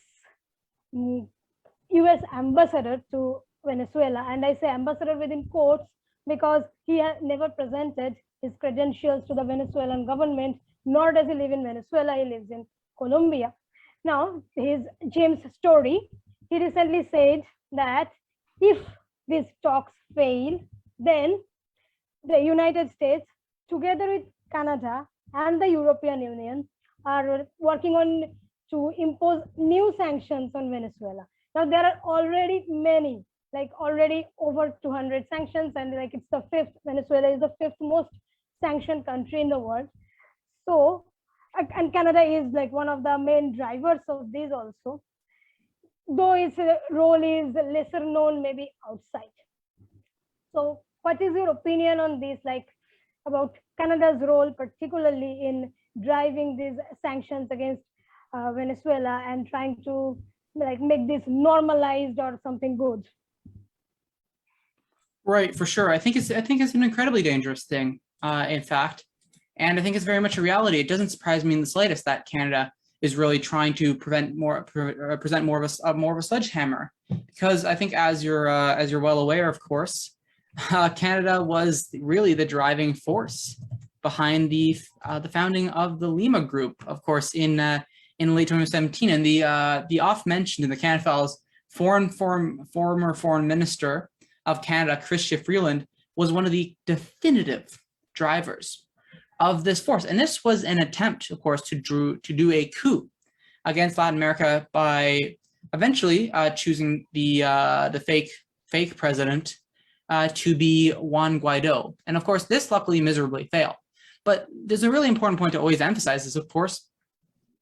US ambassador to Venezuela, and I say ambassador within quotes because he has never presented his credentials to the Venezuelan government, nor does he live in Venezuela, he lives in Colombia. Now, his James Story, he recently said that if these talks fail, then the United States, together with Canada and the European Union, are working on to impose new sanctions on Venezuela. Now, there are already many, like already over 200 sanctions, and like it's the 5th, Venezuela is the 5th most sanctioned country in the world. So, and Canada is like one of the main drivers of this also, though its role is lesser known maybe outside. So what is your opinion on this, like about Canada's role, particularly in driving these sanctions against Venezuela and trying to like make this normalized or something good? Right, for sure. I think it's an incredibly dangerous thing, in fact, and I think it's very much a reality. It doesn't surprise me in the slightest that Canada is really trying to present more of a sledgehammer, because I think as you're well aware, of course, Canada was really the driving force behind the founding of the Lima Group, of course, in late 2017, and the oft mentioned in the Canada Files former foreign minister of Canada, Chrystia Freeland, was one of the definitive drivers of this force. And this was an attempt, of course, to do a coup against Latin America by eventually choosing the fake president to be Juan Guaido. And of course, this luckily miserably failed. But there's a really important point to always emphasize is, of course,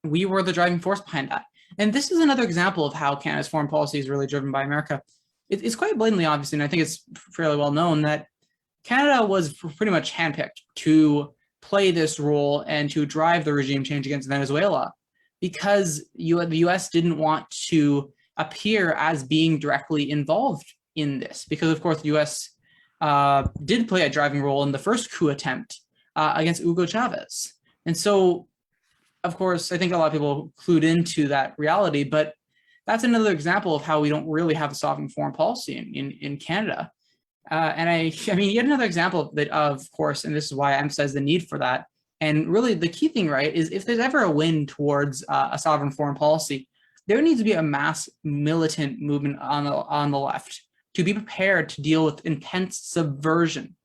we were the driving force behind that. And this is another example of how Canada's foreign policy is really driven by America. It's quite blatantly obvious, and I think it's fairly well known, that Canada was pretty much handpicked to play this role and to drive the regime change against Venezuela, because the US didn't want to appear as being directly involved in this, because of course the US did play a driving role in the first coup attempt against Hugo Chavez. And so, of course, I think a lot of people clued into that reality, but that's another example of how we don't really have a sovereign foreign policy in Canada. And I mean, yet another example that, of course, and this is why I emphasize the need for that. And really the key thing, right, is if there's ever a win towards a sovereign foreign policy, there needs to be a mass militant movement on the left to be prepared to deal with intense subversion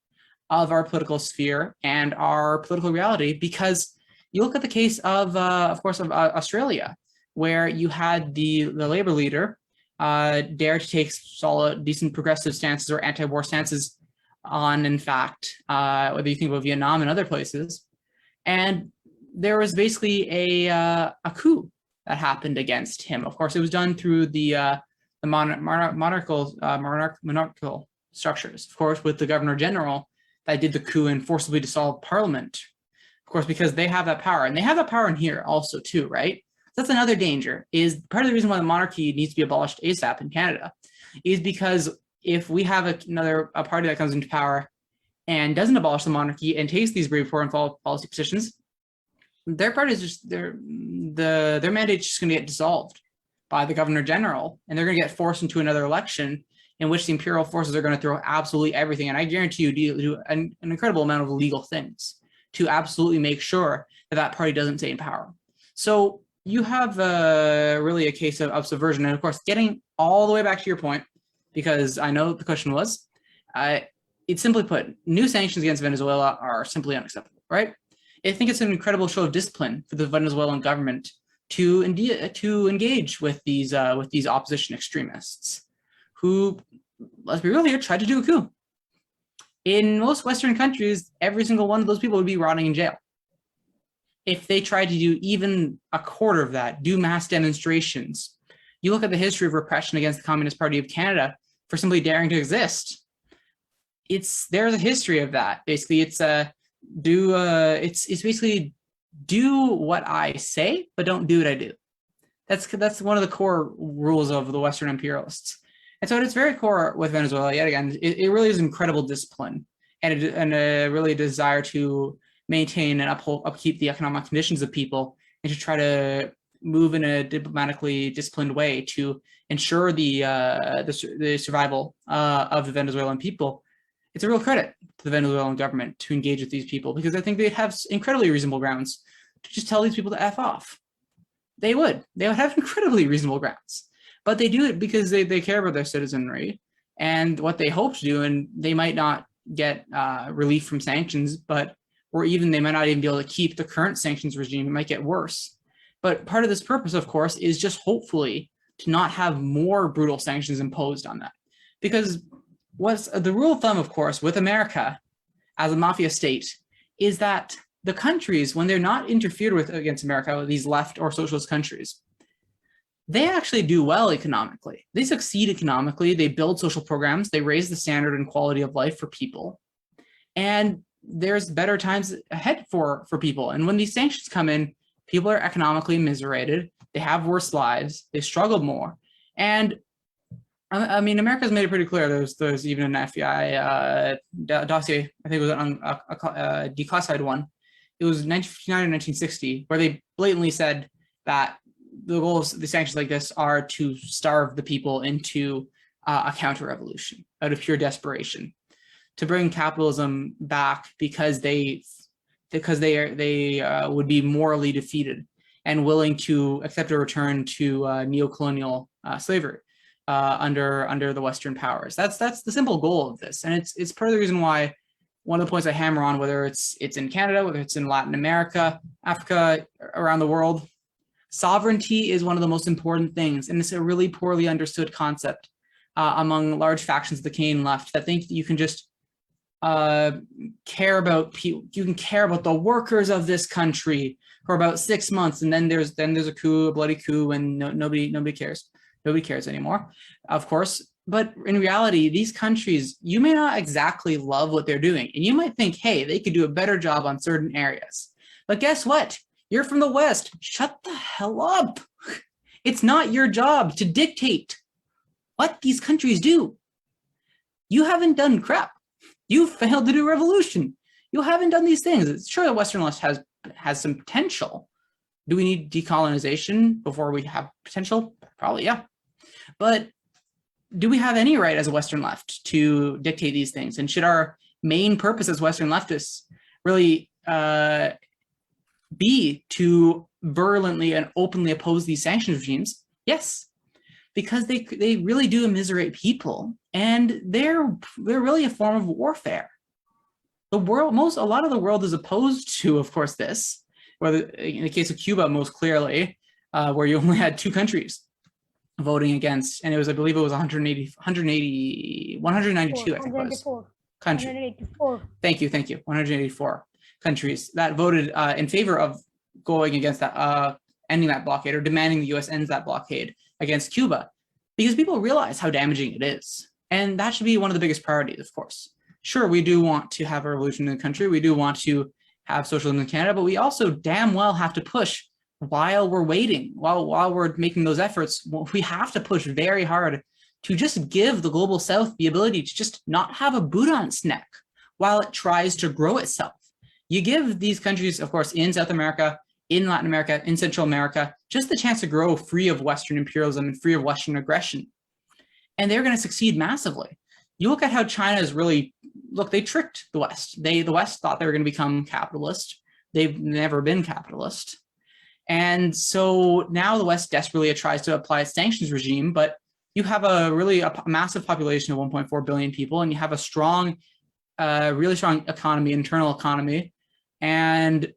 of our political sphere and our political reality. Because you look at the case of course, of Australia, where you had the Labour leader dare to take solid, decent progressive stances or anti-war stances on, in fact, whether you think about Vietnam and other places. And there was basically a coup that happened against him. Of course, it was done through the monarchical structures, of course, with the Governor General that did the coup and forcibly dissolved Parliament, of course, because they have that power. And they have that power in here also too, right? That's another danger, is part of the reason why the monarchy needs to be abolished ASAP in Canada is because if we have a party that comes into power and doesn't abolish the monarchy and takes these brave foreign policy positions, their party is just, their mandate is just going to get dissolved by the Governor General, and they're going to get forced into another election in which the imperial forces are going to throw absolutely everything. And I guarantee you do an incredible amount of legal things to absolutely make sure that that party doesn't stay in power. So you have really a case of subversion. And of course, getting all the way back to your point, because I know the question was, it's simply put, new sanctions against Venezuela are simply unacceptable, right? I think it's an incredible show of discipline for the Venezuelan government to engage with these opposition extremists who, let's be real here, tried to do a coup. In most Western countries, every single one of those people would be rotting in jail. If they tried to do even a quarter of that, do mass demonstrations, you look at the history of repression against the Communist Party of Canada for simply daring to exist. There's a history of that. Basically, it's basically do what I say, but don't do what I do. That's one of the core rules of the Western imperialists. And so at its very core with Venezuela, yet again, it really is incredible discipline and a really desire to maintain and upkeep the economic conditions of people and to try to move in a diplomatically disciplined way to ensure the survival of the Venezuelan people. It's a real credit to the Venezuelan government to engage with these people, because I think they'd have incredibly reasonable grounds to just tell these people to F off. They would have incredibly reasonable grounds, but they do it because they care about their citizenry and what they hope to do, and they might not get relief from sanctions, or even they might not even be able to keep the current sanctions regime. It might get worse. But part of this purpose, of course, is just hopefully to not have more brutal sanctions imposed on that. Because what's the rule of thumb, of course, with America as a mafia state is that the countries, when they're not interfered with against America, these left or socialist countries, they actually do well economically. They succeed economically. They build social programs. They raise the standard and quality of life for people. And there's better times ahead for people. And when these sanctions come in, people are economically immiserated. They have worse lives. They struggle more. And I mean, America's made it pretty clear. There's even an FBI dossier, I think it was on a declassified one. It was 1959 and 1960, where they blatantly said that the goals of the sanctions like this are to starve the people into a counter-revolution out of pure desperation, to bring capitalism back because they would be morally defeated and willing to accept a return to neo-colonial slavery under the Western powers. That's the simple goal of this, and it's part of the reason why one of the points I hammer on, whether it's in Canada, whether it's in Latin America, Africa, around the world, sovereignty is one of the most important things, and it's a really poorly understood concept among large factions of the Canadian left that think that you can just care about people. You can care about the workers of this country for about 6 months, and then there's a coup, a bloody coup, and nobody cares. Nobody cares anymore, of course. But in reality, these countries, you may not exactly love what they're doing, and you might think, hey, they could do a better job on certain areas. But guess what? You're from the West. Shut the hell up. It's not your job to dictate what these countries do. You haven't done crap. You failed to do a revolution. You haven't done these things. Sure, the Western left has some potential. Do we need decolonization before we have potential? Probably, yeah. But do we have any right as a Western left to dictate these things? And should our main purpose as Western leftists really be to virulently and openly oppose these sanctions regimes? Yes, because they really do immiserate people, and they're really a form of warfare. The world, a lot of the world is opposed to, of course, this. Whether in the case of Cuba, most clearly, where you only had 2 countries voting against, and I believe it was 192, I think it was. Country. 184. Thank you, 184 countries that voted in favor of going against that, ending that blockade, or demanding the U.S. ends that blockade against Cuba, because people realize how damaging it is. And that should be one of the biggest priorities, of course. Sure, we do want to have a revolution in the country. We do want to have socialism in Canada, but we also damn well have to push while we're waiting, while we're making those efforts. We have to push very hard to just give the global South the ability to just not have a boot on its neck while it tries to grow itself. You give these countries, of course, in South America, in Latin America, in Central America, just the chance to grow free of Western imperialism and free of Western aggression. And they're going to succeed massively. You look at how China is really, they tricked the West. The West thought they were going to become capitalist. They've never been capitalist. And so now the West desperately tries to apply a sanctions regime, but you have a massive population of 1.4 billion people, and you have a strong, really strong economy, internal economy. And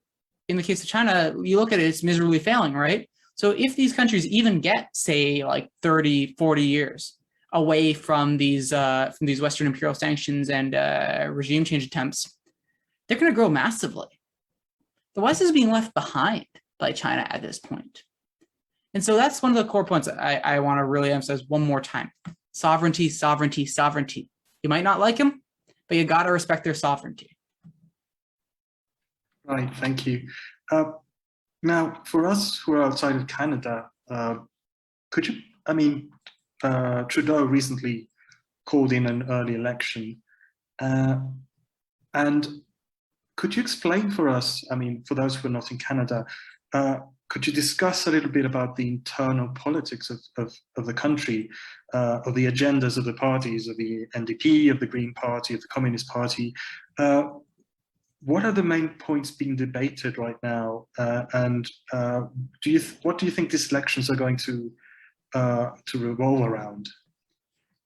in the case of China, you look at it, it's miserably failing, right? So if these countries even get, say, like 30, 40 years away from these Western imperial sanctions and regime change attempts, they're going to grow massively. The West is being left behind by China at this point. And so that's one of the core points I want to really emphasize one more time. Sovereignty, sovereignty, sovereignty. You might not like them, but you got to respect their sovereignty. Right, thank you. Now, for us who are outside of Canada, could you, I mean, Trudeau recently called in an early election. And could you explain for us, I mean, for those who are not in Canada, could you discuss a little bit about the internal politics of the country, of the agendas of the parties, of the NDP, of the Green Party, of the Communist Party? What are the main points being debated right now? And what do you think these elections are going to revolve around?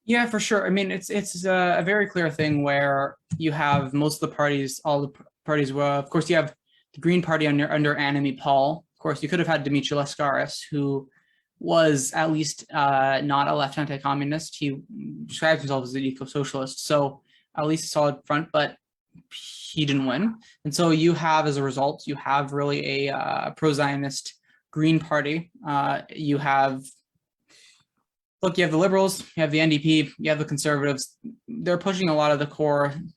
Yeah, for sure. I mean, it's a very clear thing where you have most of the parties, all the parties. Well, of course, you have the Green Party under Annamie Paul. Of course, you could have had Dimitri Lascaris, who was at least not a left anti-communist. He describes himself as an eco-socialist, so at least a solid front, but he didn't win. And so you have, as a result, you have really a pro-Zionist Green Party. You have the Liberals, you have the NDP, you have the Conservatives. They're pushing a lot of the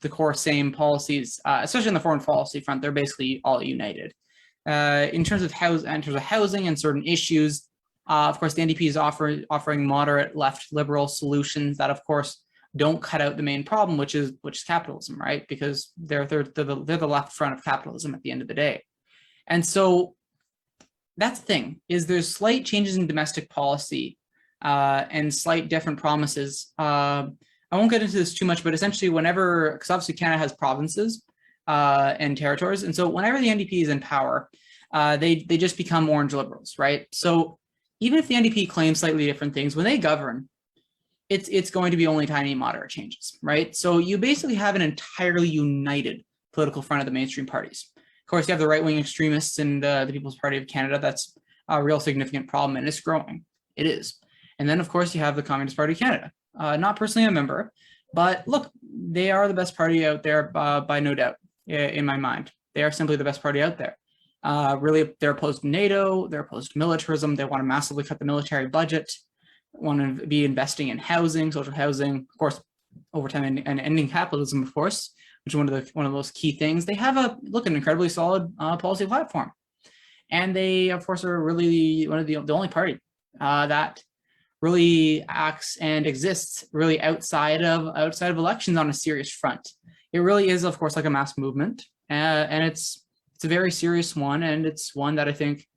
core same policies, especially on the foreign policy front. They're basically all united. In terms of housing and certain issues, of course, the NDP is offering moderate left liberal solutions that, of course, don't cut out the main problem, which is capitalism, right? Because they're the left front of capitalism at the end of the day. And so that's the thing, is there's slight changes in domestic policy and slight different promises. I won't get into this too much, but essentially because obviously Canada has provinces and territories. And so whenever the NDP is in power, they just become orange liberals, right? So even if the NDP claims slightly different things, when they govern, it's going to be only tiny moderate changes, right? So you basically have an entirely united political front of the mainstream parties. Of course, you have the right-wing extremists in the People's Party of Canada. That's a real significant problem, and it's growing. It is. And then, of course, you have the Communist Party of Canada. Not personally a member, but look, they are the best party out there by no doubt, in my mind. They are simply the best party out there. Really, they're opposed to NATO, they're opposed to militarism, they want to massively cut the military budget, want to be investing in housing, social housing, of course, over time, and ending capitalism, of course, which is one of those key things. They have an incredibly solid policy platform. And they, of course, are really one of the only party that really acts and exists really outside of elections on a serious front. It really is, of course, like a mass movement, and it's a very serious one, and it's one that I think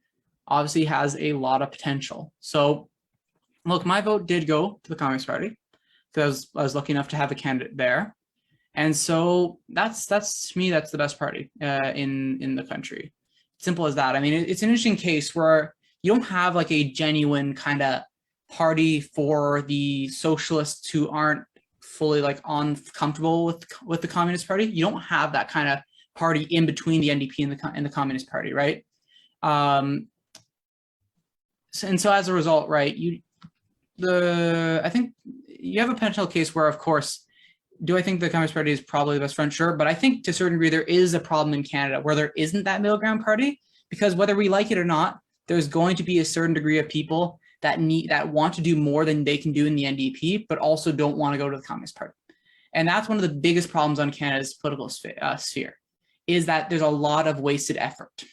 obviously has a lot of potential. So, look, my vote did go to the Communist Party because I was lucky enough to have a candidate there, and so that's to me, that's the best party in the country. Simple as that. I mean, it's an interesting case where you don't have like a genuine kind of party for the socialists who aren't fully comfortable with the Communist Party. You don't have that kind of party in between the NDP and the Communist Party, right? And so as a result, right, I think you have a potential case where, of course, do I think the Communist Party is probably the best front? Sure, but I think to a certain degree there is a problem in Canada where there isn't that middle ground party, because whether we like it or not, there's going to be a certain degree of people that want to do more than they can do in the NDP, but also don't want to go to the Communist Party. And that's one of the biggest problems on Canada's political sphere, is that there's a lot of wasted effort.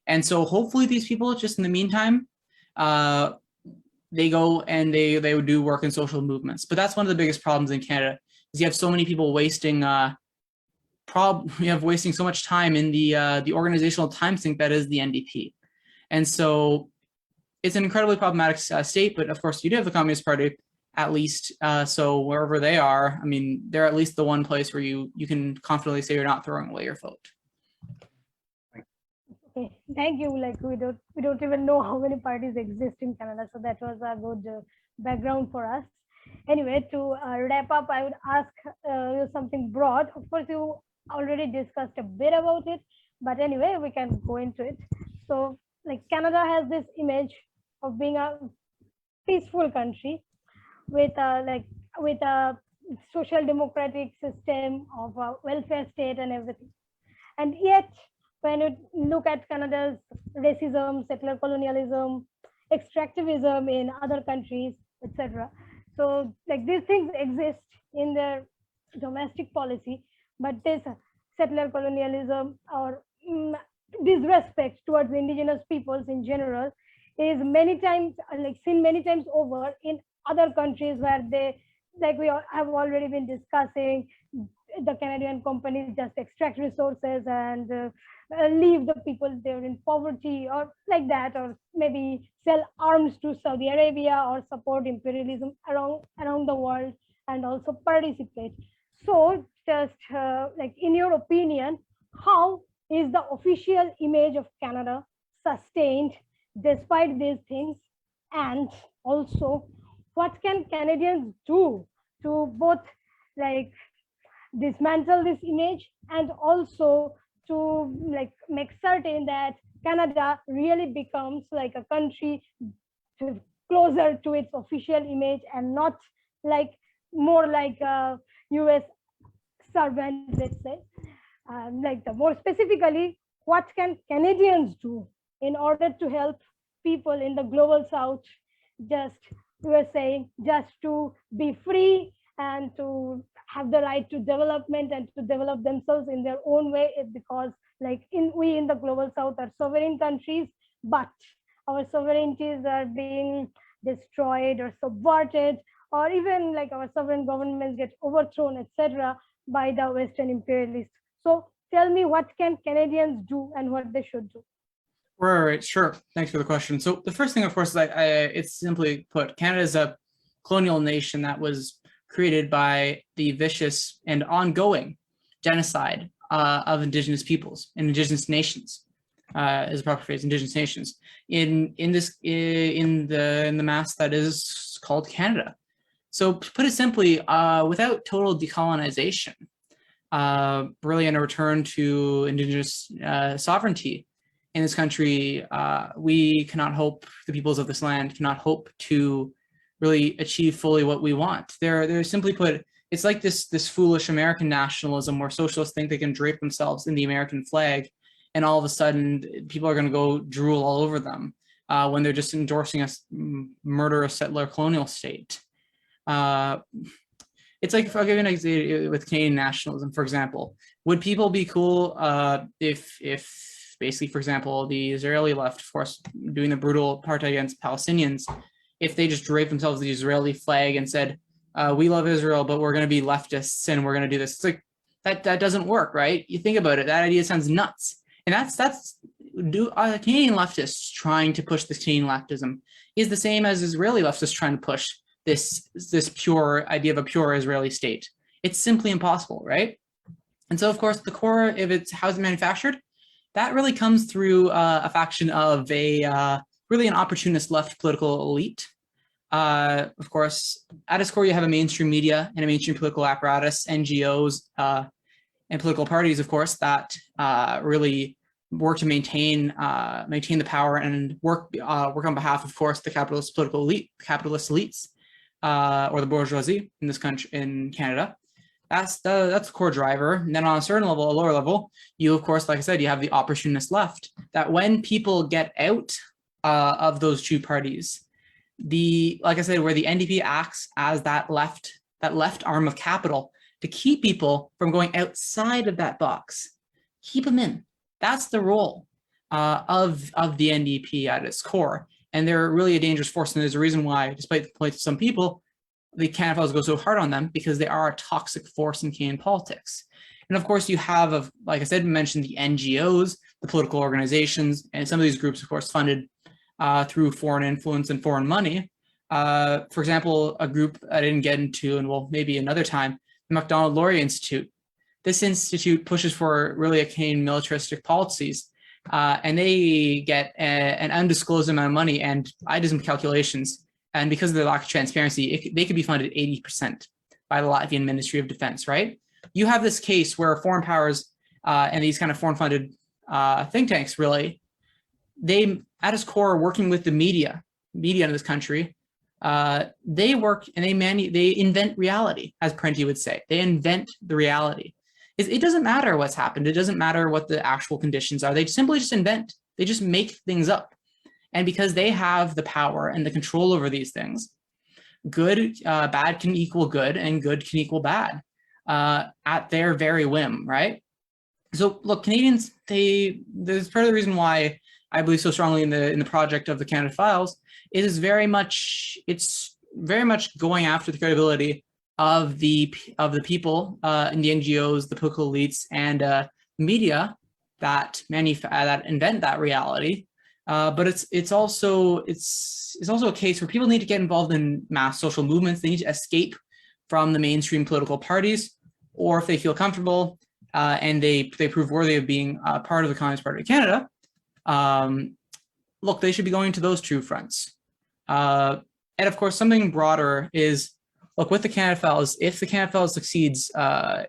And so hopefully these people, just in the meantime, they go and they would do work in social movements. But that's one of the biggest problems in Canada, is you have so many people wasting wasting so much time in the organizational time sink that is the NDP. And so it's an incredibly problematic state, but of course you do have the Communist Party, at least. So wherever they are, I mean, they're at least the one place where you can confidently say you're not throwing away your vote. Okay, thank you. Like we don't even know how many parties exist in Canada, so that was a good background for us. Anyway, to wrap up, I would ask you something broad. Of course, you already discussed a bit about it, but anyway, we can go into it. So, like, Canada has this image of being a peaceful country with a social democratic system of a welfare state and everything. And yet, when you look at Canada's racism, settler colonialism, extractivism in other countries, etc. So, like, these things exist in their domestic policy, but this settler colonialism or disrespect towards indigenous peoples in general is many times seen many times over in other countries where they, like we have already been discussing, the Canadian companies just extract resources and leave the people there in poverty or like that, or maybe sell arms to Saudi Arabia or support imperialism around the world and also participate. So just like, in your opinion, how is the official image of Canada sustained despite these things? And also, what can Canadians do to both like dismantle this image and also to like make certain that Canada really becomes like a country closer to its official image and not like more like a US servant, let's say. Like the more specifically, what can Canadians do in order to help people in the global south, just, we were saying, just to be free and to have the right to development and to develop themselves in their own way, because like we in the global south are sovereign countries, but our sovereignties are being destroyed or subverted, or even like our sovereign governments get overthrown, etc., by the Western imperialists. So tell me, what can Canadians do and what they should do? Right, sure. Thanks for the question. So the first thing, of course, is it's simply put, Canada is a colonial nation that was created by the vicious and ongoing genocide of Indigenous peoples and Indigenous nations, is a proper phrase, Indigenous nations, in the mass that is called Canada. So to put it simply, without total decolonization, really in a return to Indigenous sovereignty in this country, we cannot hope, the peoples of this land cannot hope to really achieve fully what we want. They're simply put, it's like this foolish American nationalism where socialists think they can drape themselves in the American flag, and all of a sudden people are going to go drool all over them when they're just endorsing a murderous settler colonial state. It's like, if I'll give you an example with Canadian nationalism, for example, would people be cool if basically, for example, the Israeli left, of course, doing the brutal apartheid against Palestinians, if they just draped themselves the Israeli flag and said, we love Israel, but we're going to be leftists and we're going to do this? It's like, that doesn't work, right? You think about it, that idea sounds nuts. And that's Canadian leftists trying to push this Canadian leftism is the same as Israeli leftists trying to push this pure idea of a pure Israeli state. It's simply impossible, right? And so, of course, the core, if it's how is it manufactured, that really comes through a faction of really an opportunist left political elite. Of course, at its core, you have a mainstream media and a mainstream political apparatus, NGOs, and political parties, of course, that really work to maintain the power and work on behalf, of course, the capitalist political elite, capitalist elites, or the bourgeoisie in this country, in Canada. That's the core driver. And then on a certain level, a lower level, you, of course, like I said, you have the opportunist left, that when people get out of those two parties, like I said, where the NDP acts as that left arm of capital to keep people from going outside of that box, keep them in. That's the role of the NDP at its core. And they're really a dangerous force. And there's a reason why, despite the complaints of some people, the Canada Files go so hard on them, because they are a toxic force in Canadian politics. And of course, you have, like I said, mentioned the NGOs, the political organizations, and some of these groups, of course, funded through foreign influence and foreign money. For example, a group I didn't get into, and well, maybe another time, the Macdonald-Laurier Institute. This institute pushes for really a Canadian militaristic policies, and they get an undisclosed amount of money. And I did some calculations, and because of the lack of transparency, they could be funded 80% by the Latvian Ministry of Defense, right? You have this case where foreign powers and these kind of foreign funded think tanks, really, they at its core are working with the media in this country. They work and they invent reality, as Parenti would say. They invent the reality. It doesn't matter what's happened. It doesn't matter what the actual conditions are. They simply just invent. They just make things up. And because they have the power and the control over these things, bad can equal good and good can equal bad at their very whim, right? So look, Canadians, there's part of the reason why I believe so strongly in the project of the Canada Files. It's very much going after the credibility of the people in the NGOs, the political elites, and media that invent that reality. But it's also a case where people need to get involved in mass social movements. They need to escape from the mainstream political parties, or if they feel comfortable and they prove worthy of being part of the Communist Party of Canada, look, they should be going to those two fronts. And of course, something broader is, look, with the Canada Files, if the Canada Files succeeds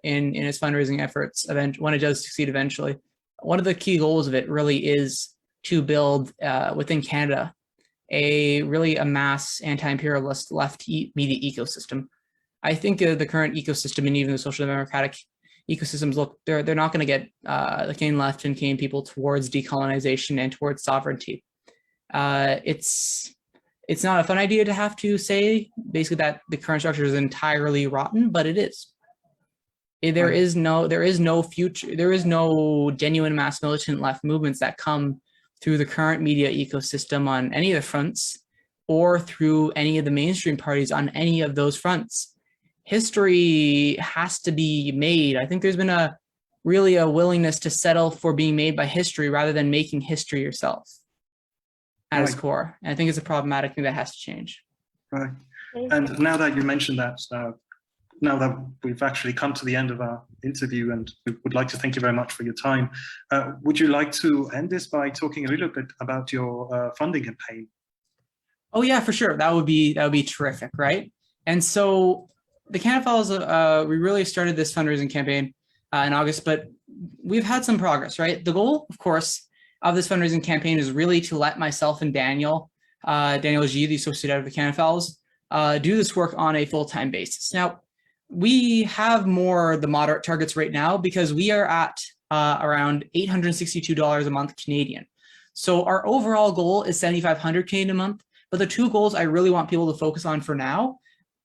in its fundraising efforts, when it does succeed eventually, one of the key goals of it really is to build within Canada a mass anti-imperialist left media ecosystem. I think the current ecosystem and even the social democratic ecosystems, look, they're not going to get the Canadian left and Canadian people towards decolonization and towards sovereignty. It's not a fun idea to have to say basically that the current structure is entirely rotten, but it is. There is no future. There is no genuine mass militant left movements that come through the current media ecosystem on any of the fronts, or through any of the mainstream parties on any of those fronts. History has to be made. I think there's been a willingness to settle for being made by history rather than making history yourself at its core. And I think it's a problematic thing that has to change. Right. And now that you mentioned that, now that we've actually come to the end of our interview, and we would like to thank you very much for your time, would you like to end this by talking a little bit about your funding campaign? Oh yeah, for sure. That would be terrific, right? And so the Canada Files, we really started this fundraising campaign in August, but we've had some progress, right? The goal, of course, of this fundraising campaign is really to let myself and Daniel G, the associate editor of the Canada Files, do this work on a full-time basis. Now, we have the moderate targets right now because we are at around $862 a month Canadian. So our overall goal is $7,500 Canadian a month, but the two goals I really want people to focus on for now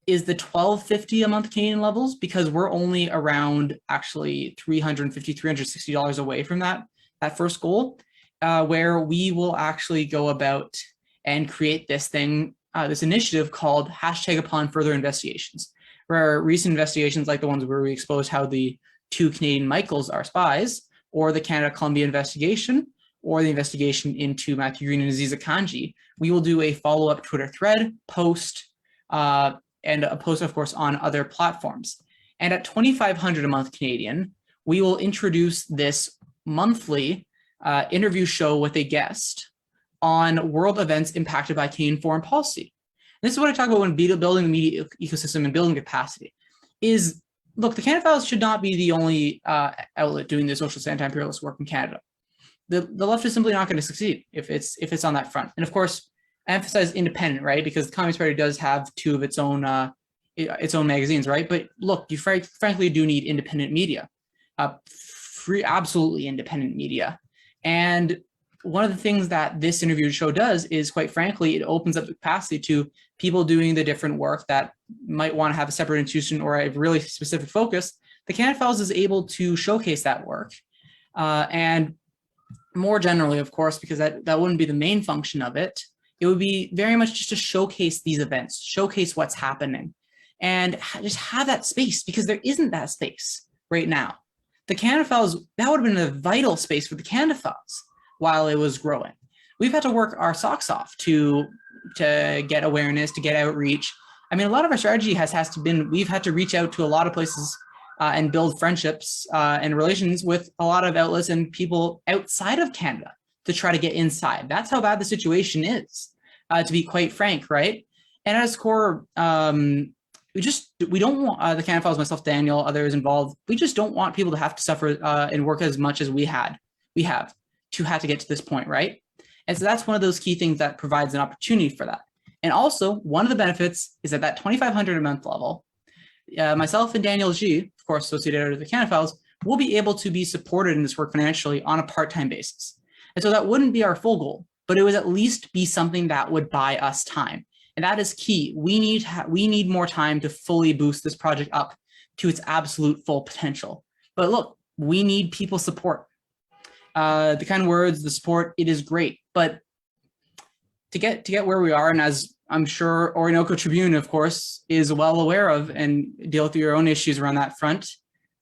is the $1,250 a month Canadian levels, because we're only around actually $350, $360 away from that first goal, where we will actually go about and create this thing, this initiative called #UponFurtherInvestigations, where recent investigations like the ones where we exposed how the two Canadian Michaels are spies, or the Canada-Colombia investigation, or the investigation into Matthew Green and Aziza Kanji, we will do a follow-up Twitter thread, post, and a post, of course, on other platforms. And at $2,500 a month Canadian, we will introduce this monthly interview show with a guest on world events impacted by Canadian foreign policy. And this is what I talk about when building the media ecosystem and building capacity. Is, look, the Canada Files should not be the only outlet doing the socialist anti-imperialist work in Canada. The left is simply not going to succeed if it's on that front. And of course, I emphasize independent, right? Because the Communist Party does have two of its own magazines, right? But look, you frankly do need independent media, absolutely independent media. And one of the things that this interview show does is, quite frankly, it opens up the capacity to people doing the different work that might want to have a separate institution or a really specific focus. The Canada Files is able to showcase that work. And more generally, of course, because that wouldn't be the main function of it, it would be very much just to showcase these events, showcase what's happening, and just have that space, because there isn't that space right now. The Canada Files, that would have been a vital space for the Canada Files while it was growing. We've had to work our socks off to get awareness, to get outreach. I mean, a lot of our strategy has been, we've had to reach out to a lot of places and build friendships and relations with a lot of outlets and people outside of Canada to try to get inside. That's how bad the situation is, to be quite frank, right? And at its core, we don't want the Canada Files, myself, Daniel, others involved. We just don't want people to have to suffer and work as much as we have to get to this point, right? And so that's one of those key things that provides an opportunity for that. And also, one of the benefits is at that $2,500 a month level, myself and Daniel G, of course, associate editor of the Canada Files, will be able to be supported in this work financially on a part-time basis. And so that wouldn't be our full goal, but it would at least be something that would buy us time. And that is key. We need more time to fully boost this project up to its absolute full potential. But look, we need people's support. The kind words, the support, it is great. But to get where we are, and as I'm sure Orinoco Tribune, of course, is well aware of and deal with your own issues around that front,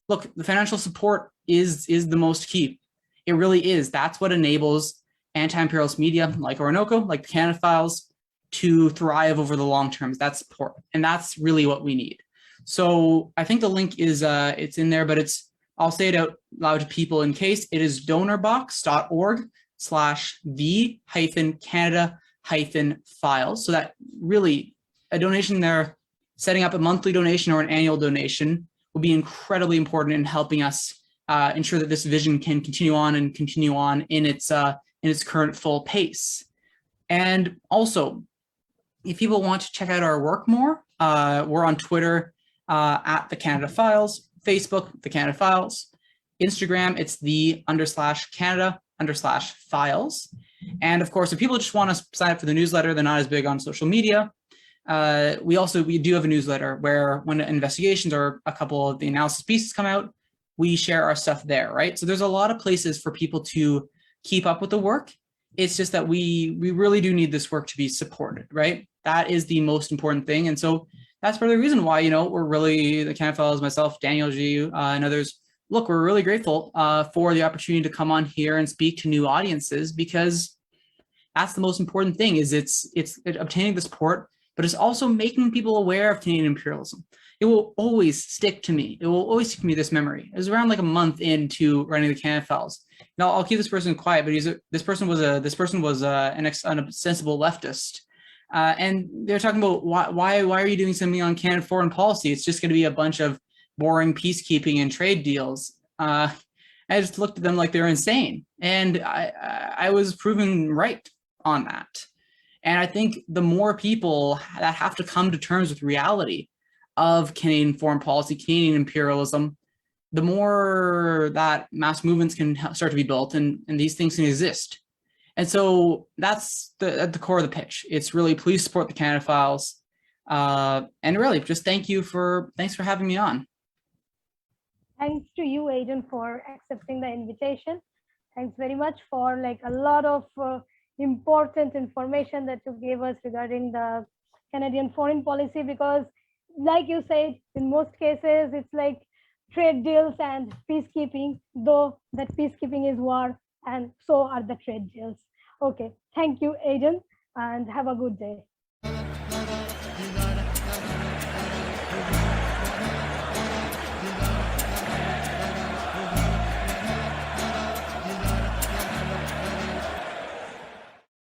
look, the financial support is the most key. It really is. That's what enables anti-imperialist media like Orinoco, like the Canada Files, to thrive over the long term. That's support, and that's really what we need. So I think the link is it's in there, but I'll say it out loud to people in case. It is donorbox.org/the-Canada-Files. So that really a donation there, setting up a monthly donation or an annual donation will be incredibly important in helping us ensure that this vision can continue on in its current full pace. And also, if people want to check out our work more, we're on Twitter at the Canada Files, Facebook, the Canada Files, Instagram, it's the_Canada_Files. And of course, if people just want to sign up for the newsletter, they're not as big on social media. We do have a newsletter where when investigations or a couple of the analysis pieces come out, we share our stuff there, right? So there's a lot of places for people to keep up with the work. It's just that we really do need this work to be supported, right? That is the most important thing. And so that's part of the reason why, we're really, the Canada Files, myself, Daniel G, and others, look, we're really grateful for the opportunity to come on here and speak to new audiences, because that's the most important thing, is it's obtaining the support, but it's also making people aware of Canadian imperialism. It will always stick to me. It will always stick to me, this memory. It was around like a month into running the Canada Files. Now I'll keep this person quiet, but this person was an ostensible leftist, and they're talking about why are you doing something on Canada foreign policy? It's just going to be a bunch of boring peacekeeping and trade deals. I just looked at them like they're insane, and I was proven right on that. And I think the more people that have to come to terms with reality of Canadian foreign policy, Canadian imperialism, the more that mass movements can start to be built and these things can exist. And so that's at the core of the pitch. It's really, please support the Canada Files. And really just thanks for having me on. Thanks to you, Aidan, for accepting the invitation. Thanks very much for a lot of important information that you gave us regarding the Canadian foreign policy, because like you said, in most cases, it's like trade deals and peacekeeping, though that peacekeeping is war, and so are the trade deals. Okay, thank you, Aidan, and have a good day.